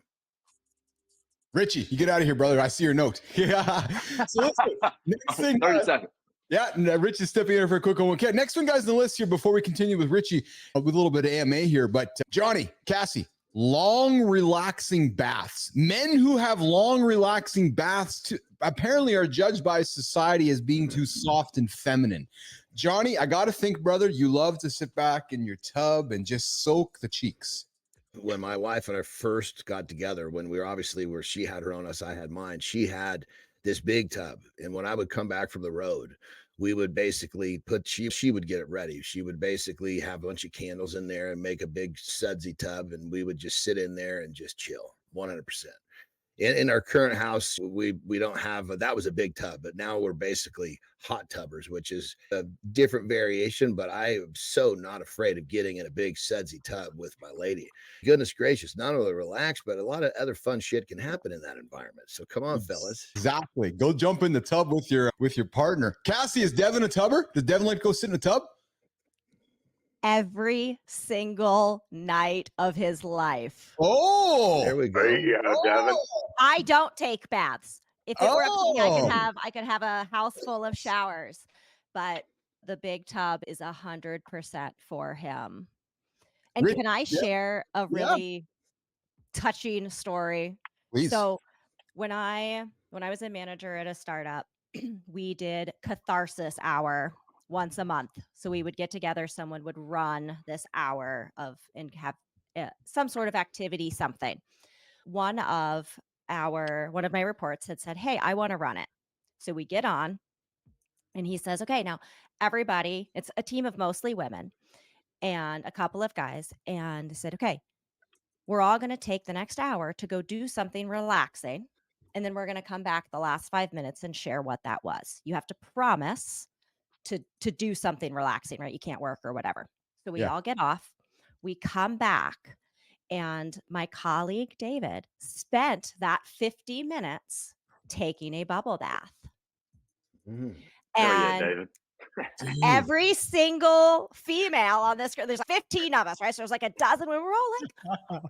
Richie, you get out of here, brother. I see your note. Yeah. So listen, next thing. 30 seconds. Yeah, Richie's stepping in for a quick one. Okay, next one, guys, on the list here before we continue with Richie with a little bit of AMA here. But Johnny, Cassie, long, relaxing baths. Men who have long, relaxing baths apparently are judged by society as being too soft and feminine. Johnny, I got to think, brother, you love to sit back in your tub and just soak the cheeks. When my wife and I first got together, when we were obviously where she had her own house, I had mine, she had this big tub. And when I would come back from the road, we would basically she would get it ready. She would basically have a bunch of candles in there and make a big sudsy tub. And we would just sit in there and just chill 100%. In our current house, we don't have that was a big tub, but now we're basically hot tubbers, which is a different variation. But I am so not afraid of getting in a big sudsy tub with my lady. Goodness gracious, not only relax, but a lot of other fun shit can happen in that environment. So come on, fellas. Exactly. Go jump in the tub with your partner. Cassie, is Devin a tubber? Does Devin like to go sit in a tub? Every single night of his life. Oh, there we go. There you go, Devin. I don't take baths. If it were up to me, I could have a house full of showers, but the big tub is 100% for him. And can I share a really touching story? Please. So when I was a manager at a startup, we did catharsis hour once a month. So we would get together, someone would run this hour and have some sort of activity, something. One of my reports had said, hey, I want to run it. So we get on and he says, okay, now everybody, it's a team of mostly women and a couple of guys. And they said, okay, we're all going to take the next hour to go do something relaxing. And then we're going to come back the last 5 minutes and share what that was. You have to promise to do something relaxing, right? You can't work or whatever. So we all get off, we come back, and my colleague David spent that 50 minutes taking a bubble bath. And David. Every single female on this group, there's 15 of us, right? So there's like a dozen. We were all like,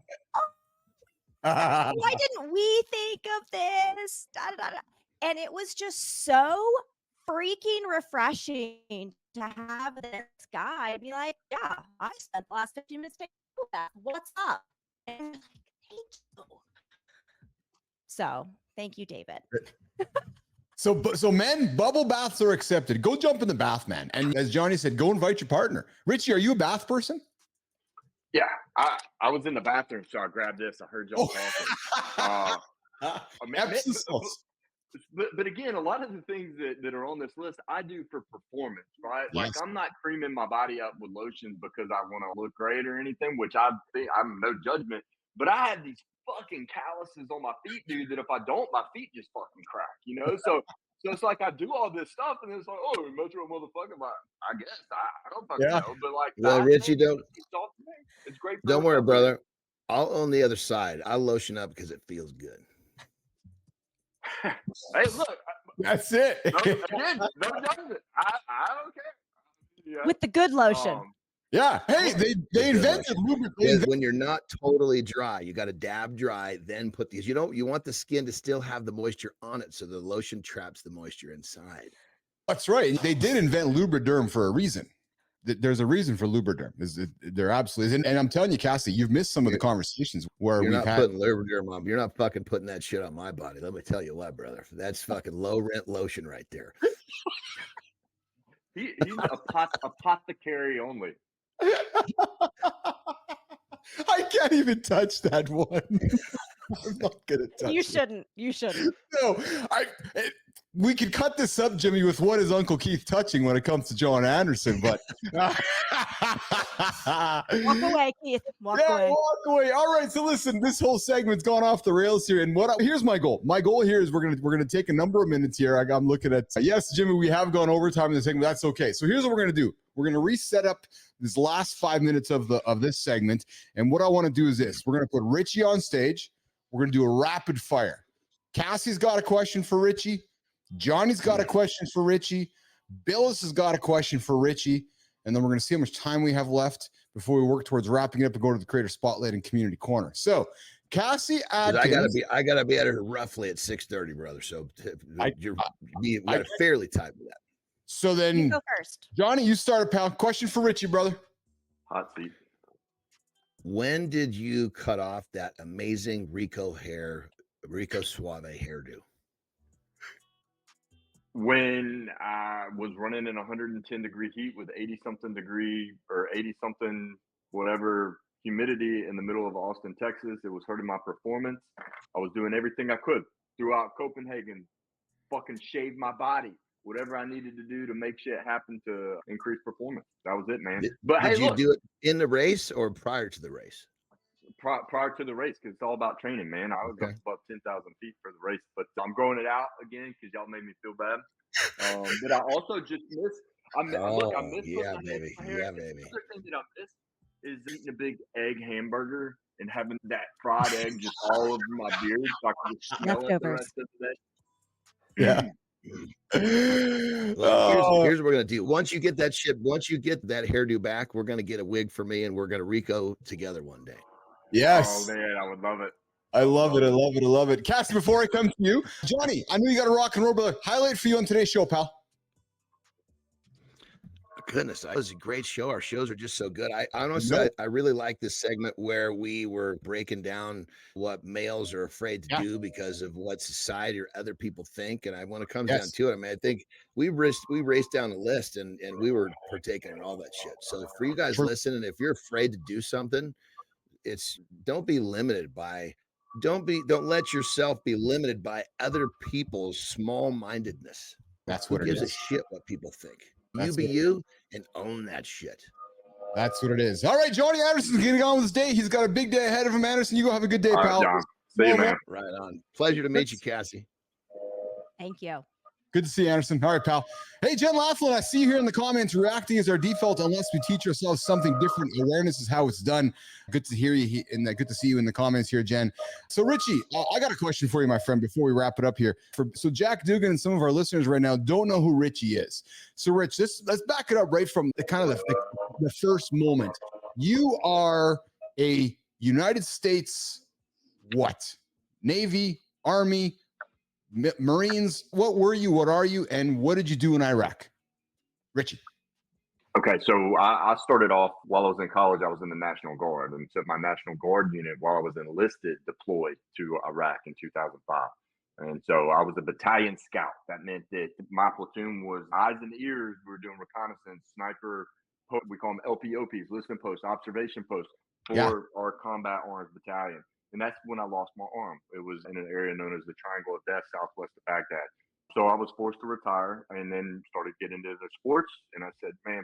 why didn't we think of this? Da, da, da. And it was just so freaking refreshing to have this guy be like, yeah, I spent the last 15 minutes taking that. What's up? And I'm like, thank you. So thank you, David. So men, bubble baths are accepted. Go jump in the bath, man. And as Johnny said, go invite your partner. Richie, are you a bath person? Yeah, I was in the bathroom, so I grabbed this. I heard y'all talking. But again, a lot of the things that are on this list, I do for performance, right? Yes. Like I'm not creaming my body up with lotions because I want to look great or anything, which I think I'm no judgment. But I have these fucking calluses on my feet, dude, that if I don't, my feet just fucking crack, you know? So it's like I do all this stuff and it's like, oh, Metro motherfucker. Like, I guess I don't fucking know. But like, well, Richie, it's great. Don't worry, brother. I'll own the other side. I'll lotion up because it feels good. Hey, look. That's it. No judgment. I don't care. Yeah. With the good lotion. Yeah. Hey, they invented lubricant. When you're not totally dry, you got to dab dry, then put these. You want the skin to still have the moisture on it, so the lotion traps the moisture inside. That's right. They did invent Lubriderm for a reason. There's a reason for Lubriderm. There absolutely is. And I'm telling you, Cassie, you've missed some of the conversations where we've had. Putting Lubriderm on. You're not fucking putting that shit on my body. Let me tell you what, brother. That's fucking low rent lotion right there. He's apothecary only. I can't even touch that one. I'm not gonna touch. You shouldn't. No, we could cut this up, Jimmy, with what is Uncle Keith touching when it comes to John Anderson, but Walk away, Keith. Walk away. All right. So listen, this whole segment's gone off the rails here, and here's my goal. My goal here is we're gonna take a number of minutes here. I'm looking at yes, Jimmy, we have gone overtime in the segment. That's okay. So here's what we're gonna do. We're gonna reset up this last 5 minutes of this segment, and what I want to do is this: we're gonna put Richie on stage. We're gonna do a rapid fire. Cassie's got a question for Richie. Johnny's got a question for Richie. Billis has got a question for Richie. And then we're going to see how much time we have left before we work towards wrapping it up and go to the Creator Spotlight and Community Corner. So, Cassie Adkins. I gotta be at her roughly at 6:30, brother. So you got a fairly tight with that. So then, you go first. Johnny, you start a pound. Question for Richie, brother. Hot seat. When did you cut off that amazing Rico Suave hairdo? When I was running in 110 degree heat with 80 something degree or 80 something whatever humidity in the middle of Austin, Texas, it was hurting my performance. I was doing everything I could throughout Copenhagen, fucking shave my body, whatever I needed to do to make shit happen to increase performance. That was it, man. Did you do it in the race or prior to the race? Prior to the race, because it's all about training, man. I was up about 10,000 feet for the race, but I'm going it out again because y'all made me feel bad. But I also just missed. I missed. Yeah, baby. Yeah, baby. The other thing that I missed is eating a big egg hamburger and having that fried egg just all over my beard, so I can just smell it the rest of the day. Yeah. Well, here's what we're gonna do. Once you get that hairdo back, we're gonna get a wig for me, and we're gonna Rico together one day. Yes. Oh man, I would love it. I love it. Cassie, before I come to you, Johnny, I know you got a rock and roll, brother. Highlight for you on today's show, pal. Goodness, it was a great show. Our shows are just so good. I honestly, I really like this segment where we were breaking down what males are afraid to do because of what society or other people think. And when it comes down to it, I mean, I think we raced down a list and we were partaking in all that shit. So for you guys listening, if you're afraid to do something, don't be limited by. Don't let yourself be limited by other people's small-mindedness. That's what it is. Who gives a shit what people think? You be you and own that shit. That's what it is. All right, Johnny Anderson's getting on with his day. He's got a big day ahead of him. Anderson, you go have a good day, pal. John. See you, man. Right on. Pleasure to meet you, Cassie. Thank you. Good to see you, Anderson. All right, pal. Hey, Jen Laughlin, I see you here in the comments. Reacting is our default unless we teach ourselves something different. Awareness is how it's done. Good to hear you, and good to see you in the comments here, Jen. So, Richie, I got a question for you, my friend, before we wrap it up here. So, Jack Dugan and some of our listeners right now don't know who Richie is. So, Rich, let's back it up right from the kind of the first moment. You are a United States what? Navy, Army, Marines, what were you? What are you? And what did you do in Iraq? Richie. Okay, so I started off while I was in college. I was in the National Guard, and so my National Guard unit, while I was enlisted, deployed to Iraq in 2005. And so I was a battalion scout. That meant that my platoon was eyes and ears. We were doing reconnaissance, sniper, we call them LPOPs, listening posts, observation posts for our combat arms battalion. And that's when I lost my arm. It was in an area known as the Triangle of Death, southwest of Baghdad. So I was forced to retire and then started getting into the sports. And I said, man,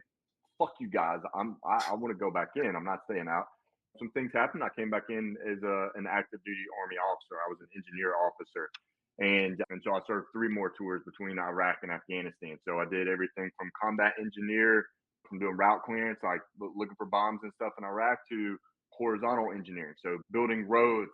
fuck you guys. I want to go back in. I'm not staying out. Some things happened. I came back in as an active duty Army officer. I was an engineer officer. And so I served 3 more tours between Iraq and Afghanistan. So I did everything from combat engineer, from doing route clearance, like looking for bombs and stuff in Iraq, to horizontal engineering, so building roads,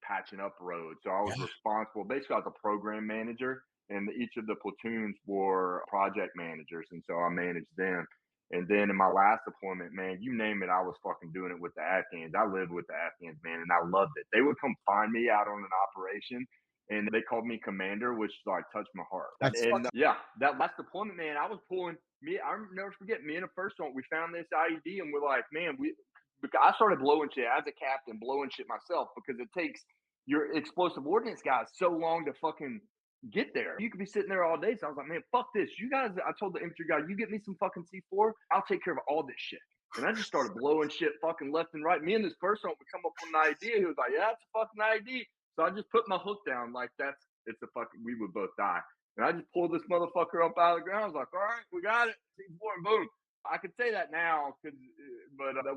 patching up roads. So I was responsible, basically I was a program manager, and each of the platoons were project managers, and so I managed them. And then in my last deployment, man, you name it, I was fucking doing it with the Afghans. I lived with the Afghans, man, and I loved it. They would come find me out on an operation, and they called me commander, which like touched my heart. Yeah, that last deployment, man, I was pulling me. I'll never forget. Me and a first one, we found this IED, and we're like, man, because I started blowing shit as a captain, blowing shit myself because it takes your explosive ordnance guys so long to fucking get there. You could be sitting there all day. So I was like, man, fuck this. You guys, I told the infantry guy, you get me some fucking C4, I'll take care of all this shit. And I just started blowing shit fucking left and right. Me and this person would come up with an idea. He was like, yeah, it's a fucking ID. So I just put my hook down like it's a fucking, we would both die. And I just pulled this motherfucker up out of the ground. I was like, all right, we got it. C4, boom. I could say that now, but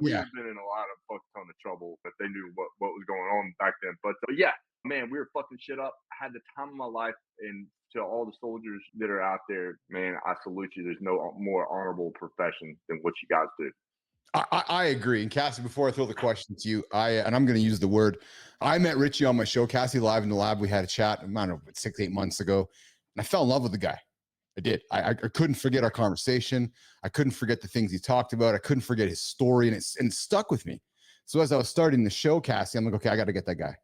we have been in a lot of fuck ton of trouble if they knew what was going on back then. But yeah, man, we were fucking shit up. I had the time of my life, and to all the soldiers that are out there, man, I salute you. There's no more honorable profession than what you guys do. I agree. And Cassie, before I throw the question to you, and I'm going to use the word, I met Richie on my show, Cassie Live in the Lab. We had a chat, I don't know, 6-8 months ago, and I fell in love with the guy. I did. I couldn't forget our conversation. I couldn't forget the things he talked about. I couldn't forget his story, and it stuck with me. So as I was starting the show, Cassie, I'm like, okay, I got to get that guy.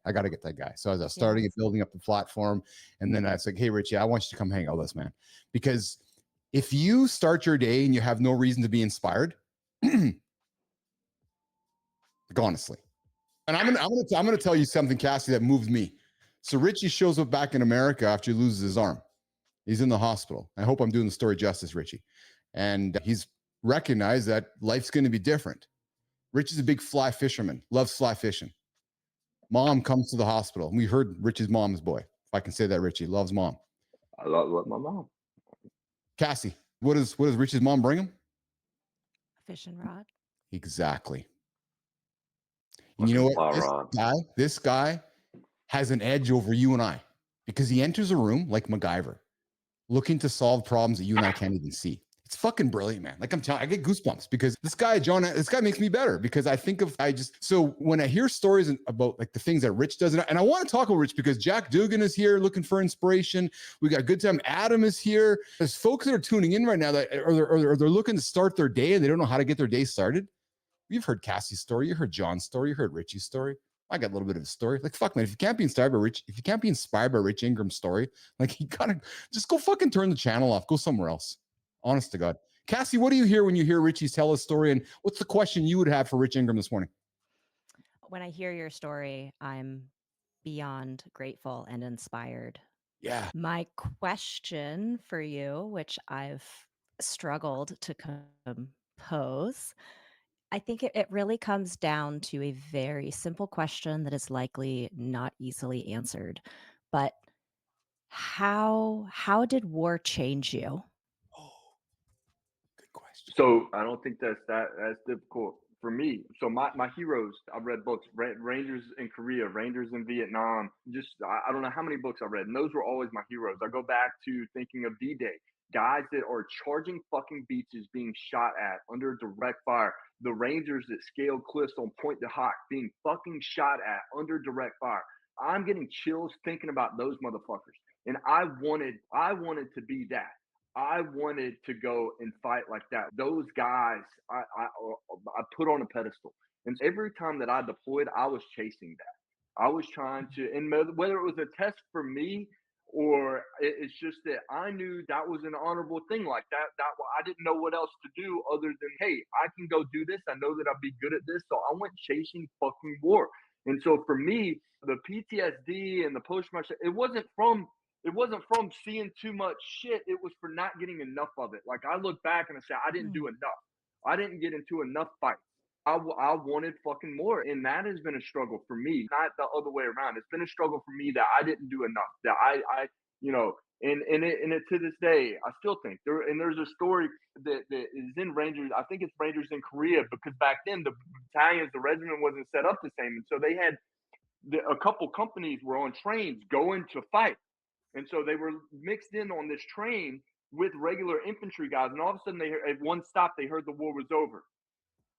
So as I was starting it, building up the platform, and then I was like, hey, Richie, I want you to come hang out with us, man. Because if you start your day and you have no reason to be inspired, like honestly, and I'm gonna tell you something, Cassie, that moved me. So Richie shows up back in America after he loses his arm. He's in the hospital. I hope I'm doing the story justice, Richie. And he's recognized that life's going to be different. Richie's a big fly fisherman, loves fly fishing. Mom comes to the hospital. We heard Richie's mom's boy. If I can say that, Richie loves mom. I love my mom. Cassie, what does Richie's mom bring him? A fishing rod. Exactly. And you know what? This guy has an edge over you and I because he enters a room like MacGyver, looking to solve problems that you and I can't even see. It's fucking brilliant, man. Like I'm telling, I get goosebumps because this guy makes me better because so when I hear stories about like the things that Rich does, and I want to talk about Rich because Jack Dugan is here looking for inspiration. We got Good Time Adam is here. There's folks that are tuning in right now that or they're looking to start their day and they don't know how to get their day started. You've heard Cassie's story, you heard John's story, you heard Richie's story. I got a little bit of a story. Like, fuck, man, if you can't be inspired by Rich Ingram's story, like, you gotta just go fucking turn the channel off. Go somewhere else. Honest to God. Cassie, what do you hear when you hear Richie tell his story? And what's the question you would have for Rich Ingram this morning? When I hear your story, I'm beyond grateful and inspired. Yeah. My question for you, which I've struggled to compose, I think it really comes down to a very simple question that is likely not easily answered. But how did war change you? Oh, good question. So I don't think that's difficult for me. So my heroes, I've read books, Rangers in Korea, Rangers in Vietnam. Just I don't know how many books I read, and those were always my heroes. I go back to thinking of D-Day, guys that are charging fucking beaches, being shot at under direct fire. The Rangers that scaled cliffs on Point de Hoc, being fucking shot at under direct fire. I'm getting chills thinking about those motherfuckers, and I wanted to be that. I wanted to go and fight like that. Those guys, I put on a pedestal, and every time that I deployed, I was chasing that. I was trying to, and whether it was a test for me or it's just that I knew that was an honorable thing like that. That I didn't know what else to do other than, hey, I can go do this. I know that I'll be good at this, so I went chasing fucking war. And so for me, the PTSD and the post-traumatic, it wasn't from seeing too much shit. It was for not getting enough of it. Like I look back and I say, I didn't do enough. I didn't get into enough fights. I wanted fucking more. And that has been a struggle for me, not the other way around. It's been a struggle for me that I didn't do enough, that I and to this day, I still think there's a story that is in Rangers. I think it's Rangers in Korea because back then the battalions, the regiment wasn't set up the same. And so they had a couple companies were on trains going to fight. And so they were mixed in on this train with regular infantry guys. And all of a sudden, at one stop, they heard the war was over.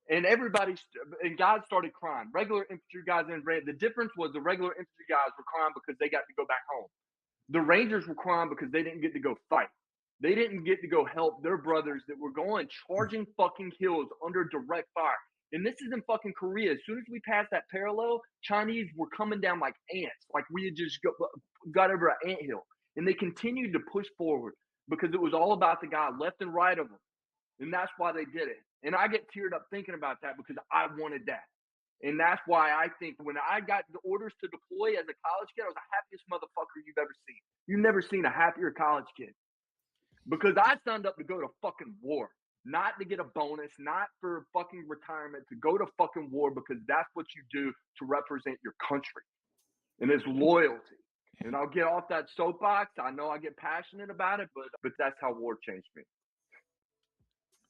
And and guys started crying. Regular infantry guys the difference was the regular infantry guys were crying because they got to go back home. The Rangers were crying because they didn't get to go fight. They didn't get to go help their brothers that were going charging fucking hills under direct fire. And this is in fucking Korea. As soon as we passed that parallel, Chinese were coming down like ants. Like we had just got over an anthill. And they continued to push forward because it was all about the guy left and right of them. And that's why they did it. And I get teared up thinking about that because I wanted that. And that's why I think when I got the orders to deploy as a college kid, I was the happiest motherfucker you've ever seen. You've never seen a happier college kid. Because I signed up to go to fucking war, not to get a bonus, not for fucking retirement, to go to fucking war because that's what you do to represent your country. And it's loyalty. And I'll get off that soapbox. I know I get passionate about it, but that's how war changed me.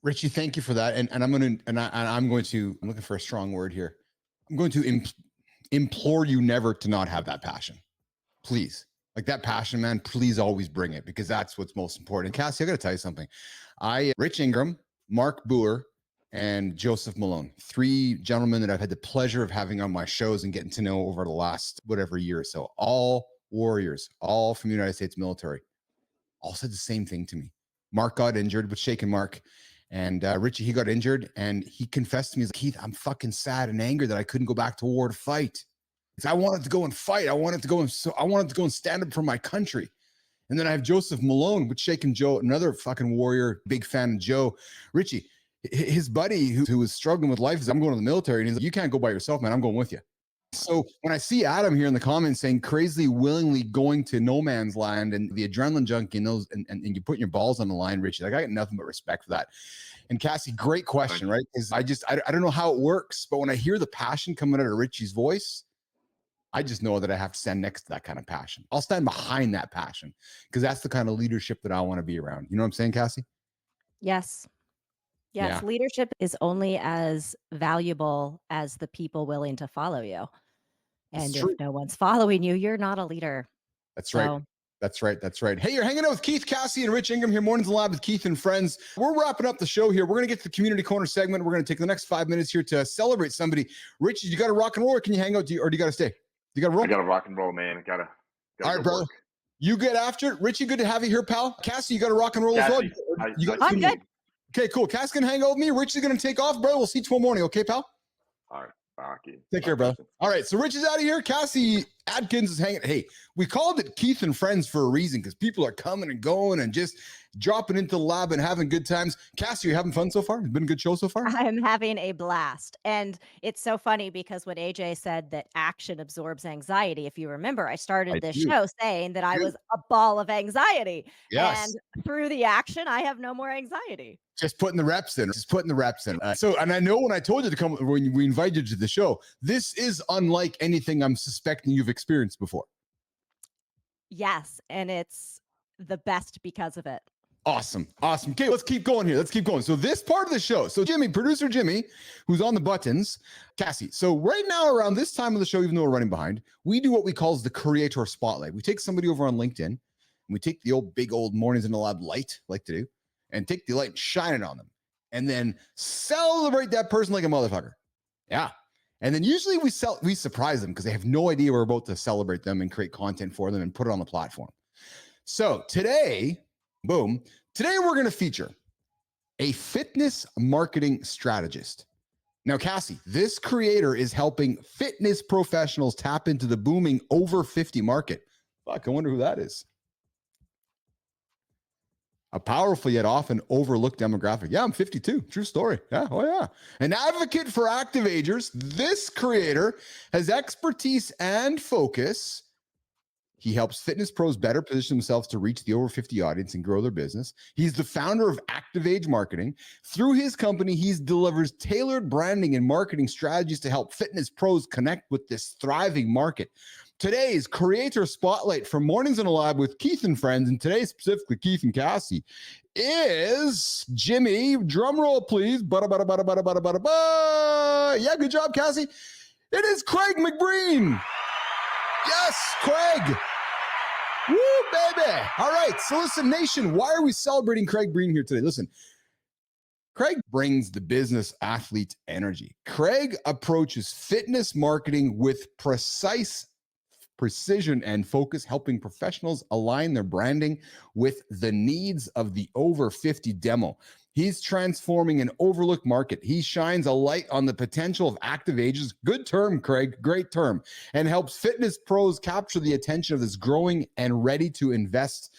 Richie, thank you for that. And I'm looking for a strong word here. I'm going to implore you never to not have that passion. Please. Like that passion, man, please always bring it because that's what's most important. And Cassie, I got to tell you something. Rich Ingram, Mark Boer, and Joseph Malone, 3 gentlemen that I've had the pleasure of having on my shows and getting to know over the last whatever year or so, all warriors, all from the United States military, all said the same thing to me. Mark got injured with Shaken Mark, and Richie, he got injured, and he confessed to me, he's like, Keith, I'm fucking sad and angry that I couldn't go back to war to fight. I wanted to go and fight. I wanted to go and stand up for my country. And then I have Joseph Malone with Shaken Joe, another fucking warrior, big fan of Joe. Richie, his buddy who was struggling with life is, I'm going to the military. And he's like, you can't go by yourself, man. I'm going with you. So when I see Adam here in the comments saying crazily willingly going to no man's land and the adrenaline junkie knows and you put your balls on the line, Richie, like I got nothing but respect for that. And Cassie, great question, right? Because I don't know how it works, but when I hear the passion coming out of Richie's voice, I just know that I have to stand next to that kind of passion. I'll stand behind that passion because that's the kind of leadership that I want to be around. You know what I'm saying, Cassie? Yes. Yes. Yeah. Leadership is only as valuable as the people willing to follow you. And if no one's following you, you're not a leader. That's right. That's right. That's right. Hey, you're hanging out with Keith, Cassie, and Rich Ingram here. Mornings in the Lab with Keith and friends. We're wrapping up the show here. We're going to get to the community corner segment. We're going to take the next 5 minutes here to celebrate somebody. Rich, you got to rock and roll, or can you hang out? Or do you got to stay? You got to roll? I got to rock and roll, man. Gotta all right, brother. Work. You get after it. Richie, good to have you here, pal. Cassie, you got to rock and roll Cassie, as well. I'm good. Okay, cool. Cass can hang out with me. Richie's going to take off, brother. We'll see you tomorrow morning. Okay, pal? All right. Take care, brother. All right, so Rich is out of here. Cassie Adkins is hanging. Hey, we called it Keith and Friends for a reason because people are coming and going and just dropping into the lab and having good times. Cassie, are you having fun so far? It's been a good show so far? I'm having a blast. And it's so funny because when AJ said that action absorbs anxiety, if you remember, I started this show saying that I was a ball of anxiety. Yes. And through the action, I have no more anxiety. Just putting the reps in. And I know when I told you to come, when we invited you to the show, this is unlike anything I'm suspecting you've experienced before. Yes. And it's the best because of it. Awesome. Okay, let's keep going here. So this part of the show. So Jimmy, producer Jimmy, who's on the buttons, Cassie. So right now around this time of the show, even though we're running behind, we do what we call the creator spotlight. We take somebody over on LinkedIn and we take the big old Mornings in the Lab light, like to do, and take the light and shine it on them and then celebrate that person like a motherfucker. Yeah. And then usually we surprise them because they have no idea we're about to celebrate them and create content for them and put it on the platform. So today, we're going to feature a fitness marketing strategist. Now, Cassie, this creator is helping fitness professionals tap into the booming over 50 market. Fuck, I wonder who that is. A powerful yet often overlooked demographic. Yeah, I'm 52. True story. Yeah. Oh, yeah. An advocate for active agers, this creator has expertise and focus. He helps fitness pros better position themselves to reach the over 50 audience and grow their business. He's the founder of Active Age Marketing. Through his company, he delivers tailored branding and marketing strategies to help fitness pros connect with this thriving market. Today's Creator Spotlight from Mornings in the Lab with Keith and Friends, and today specifically Keith and Cassie, is Jimmy. Drum roll, please. Yeah, good job, Cassie. It is Craig McBreen. Yes, Craig. Woo, baby. All right. So listen, nation, why are we celebrating Craig Breen here today? Listen, Craig brings the business athlete energy. Craig approaches fitness marketing with precise precision and focus, helping professionals align their branding with the needs of the over 50 demo. He's transforming an overlooked market. He shines a light on the potential of active ages. Good term, Craig. Great term. And helps fitness pros capture the attention of this growing and ready to invest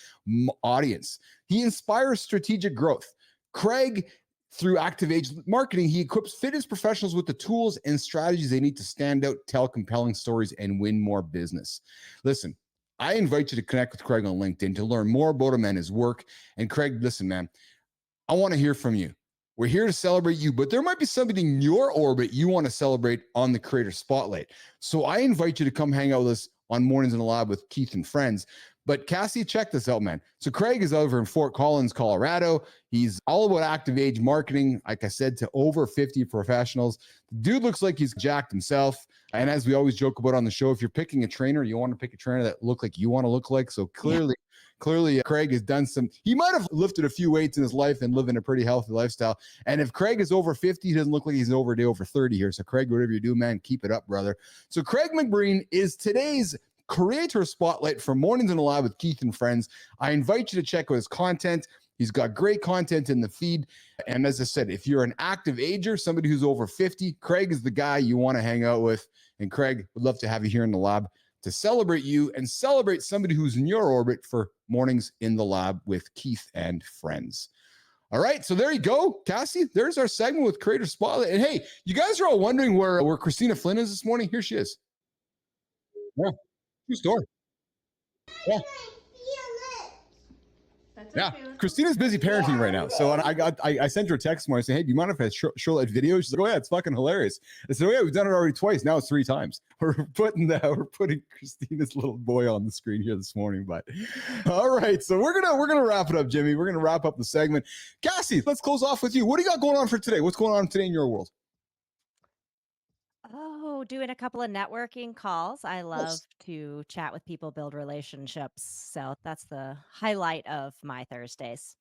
audience. He inspires strategic growth. Craig, through active age marketing, he equips fitness professionals with the tools and strategies they need to stand out, tell compelling stories, and win more business. Listen, I invite you to connect with Craig on LinkedIn to learn more about him and his work. And Craig, listen, man, I want to hear from you. We're here to celebrate you, but there might be somebody in your orbit you want to celebrate on the Creator Spotlight. So I invite you to come hang out with us on Mornings in the Lab with Keith and friends. But Cassie, check this out, man. So Craig is over in Fort Collins, Colorado. He's all about active age marketing, like I said, to over 50 professionals. The dude looks like he's jacked himself. And as we always joke about on the show, if you're picking a trainer, you want to pick a trainer that look like you want to look like. So clearly, Craig has done he might have lifted a few weights in his life and living a pretty healthy lifestyle. And if Craig is over 50, he doesn't look like he's over 30 here. So Craig, whatever you do, man, keep it up, brother. So Craig McBreen is today's Creator Spotlight for Mornings in the Lab with Keith and friends. I invite you to check out his content. He's got great content in the feed. And as I said, if you're an active ager, somebody who's over 50, Craig is the guy you want to hang out with. And Craig, would love to have you here in the lab to celebrate you and celebrate somebody who's in your orbit for Mornings in the Lab with Keith and friends. All right, so there you go, Cassie. There's our segment with Creator Spotlight. And hey, you guys are all wondering where Christina Flynn is this morning. Here she is. Yeah, true story. Yeah. Yeah, Christina's busy parenting right now. So I sent her a text morning saying, hey, do you mind if I show that video? She's like, oh yeah, it's fucking hilarious. I said, oh yeah, we've done it already twice. Now it's 3 times. We're putting Christina's little boy on the screen here this morning. But all right, so we're gonna wrap it up, Jimmy. We're gonna wrap up the segment. Cassie, let's close off with you. What do you got going on for today? What's going on today in your world? Oh, doing a couple of networking calls. I love to chat with people, build relationships. So that's the highlight of my Thursdays.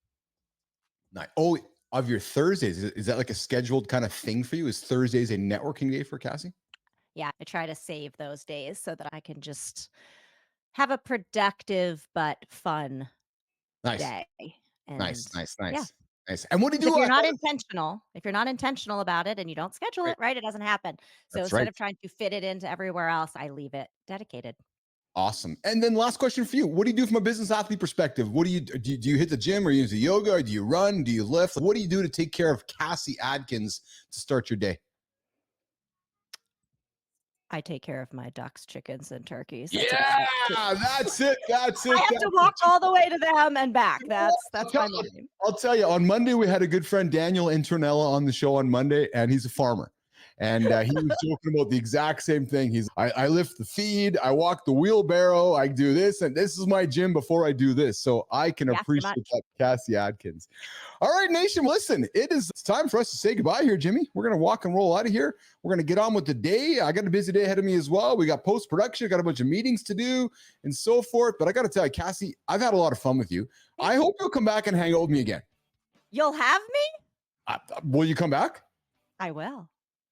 Nice. Oh, of your Thursdays, is that like a scheduled kind of thing for you? Is Thursdays a networking day for Cassie? Yeah, I try to save those days so that I can just have a productive but fun day. And nice. Yeah. Nice. And what do you do? If you're not intentional about it and you don't schedule it, right, it doesn't happen. So instead of trying to fit it into everywhere else, I leave it dedicated. Awesome. And then last question for you. What do you do from a business athlete perspective? What do you hit the gym, or you use yoga, or do you run? Do you lift? What do you do to take care of Cassie Adkins to start your day? I take care of my ducks, chickens, and turkeys. That's it. I have to walk all the way to them and back. That's my morning. I'll tell you, on Monday, we had a good friend, Daniel Intronella, on the show on Monday, and he's a farmer. And he was joking about the exact same thing. I lift the feed, I walk the wheelbarrow, I do this, and this is my gym before I do this. So I can appreciate that, Cassie Adkins. All right, nation, listen, it's time for us to say goodbye here, Jimmy. We're going to walk and roll out of here. We're going to get on with the day. I got a busy day ahead of me as well. We got post-production, got a bunch of meetings to do and so forth. But I got to tell you, Cassie, I've had a lot of fun with you. I hope you'll come back and hang out with me again. You'll have me? Will you come back? I will.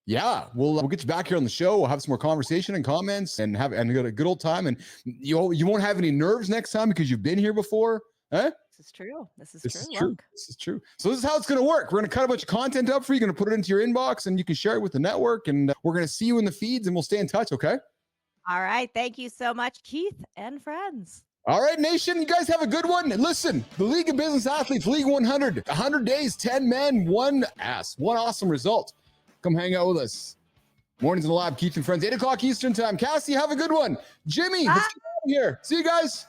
Yeah, we'll get you back here on the show. We'll have some more conversation and comments and get a good old time. And you won't have any nerves next time because you've been here before. Huh? This is true. This is true. So this is how it's going to work. We're going to cut a bunch of content up for you. You're going to put it into your inbox and you can share it with the network. And we're going to see you in the feeds and we'll stay in touch. Okay. All right. Thank you so much, Keith and friends. All right, nation, you guys have a good one. And listen, the League of Business Athletes, League 100, 100 days, 10 men, one awesome result. Come hang out with us. Mornings in the Lab, Keith and friends, 8 o'clock Eastern time. Cassie, have a good one. Jimmy, let's get out of here. See you guys.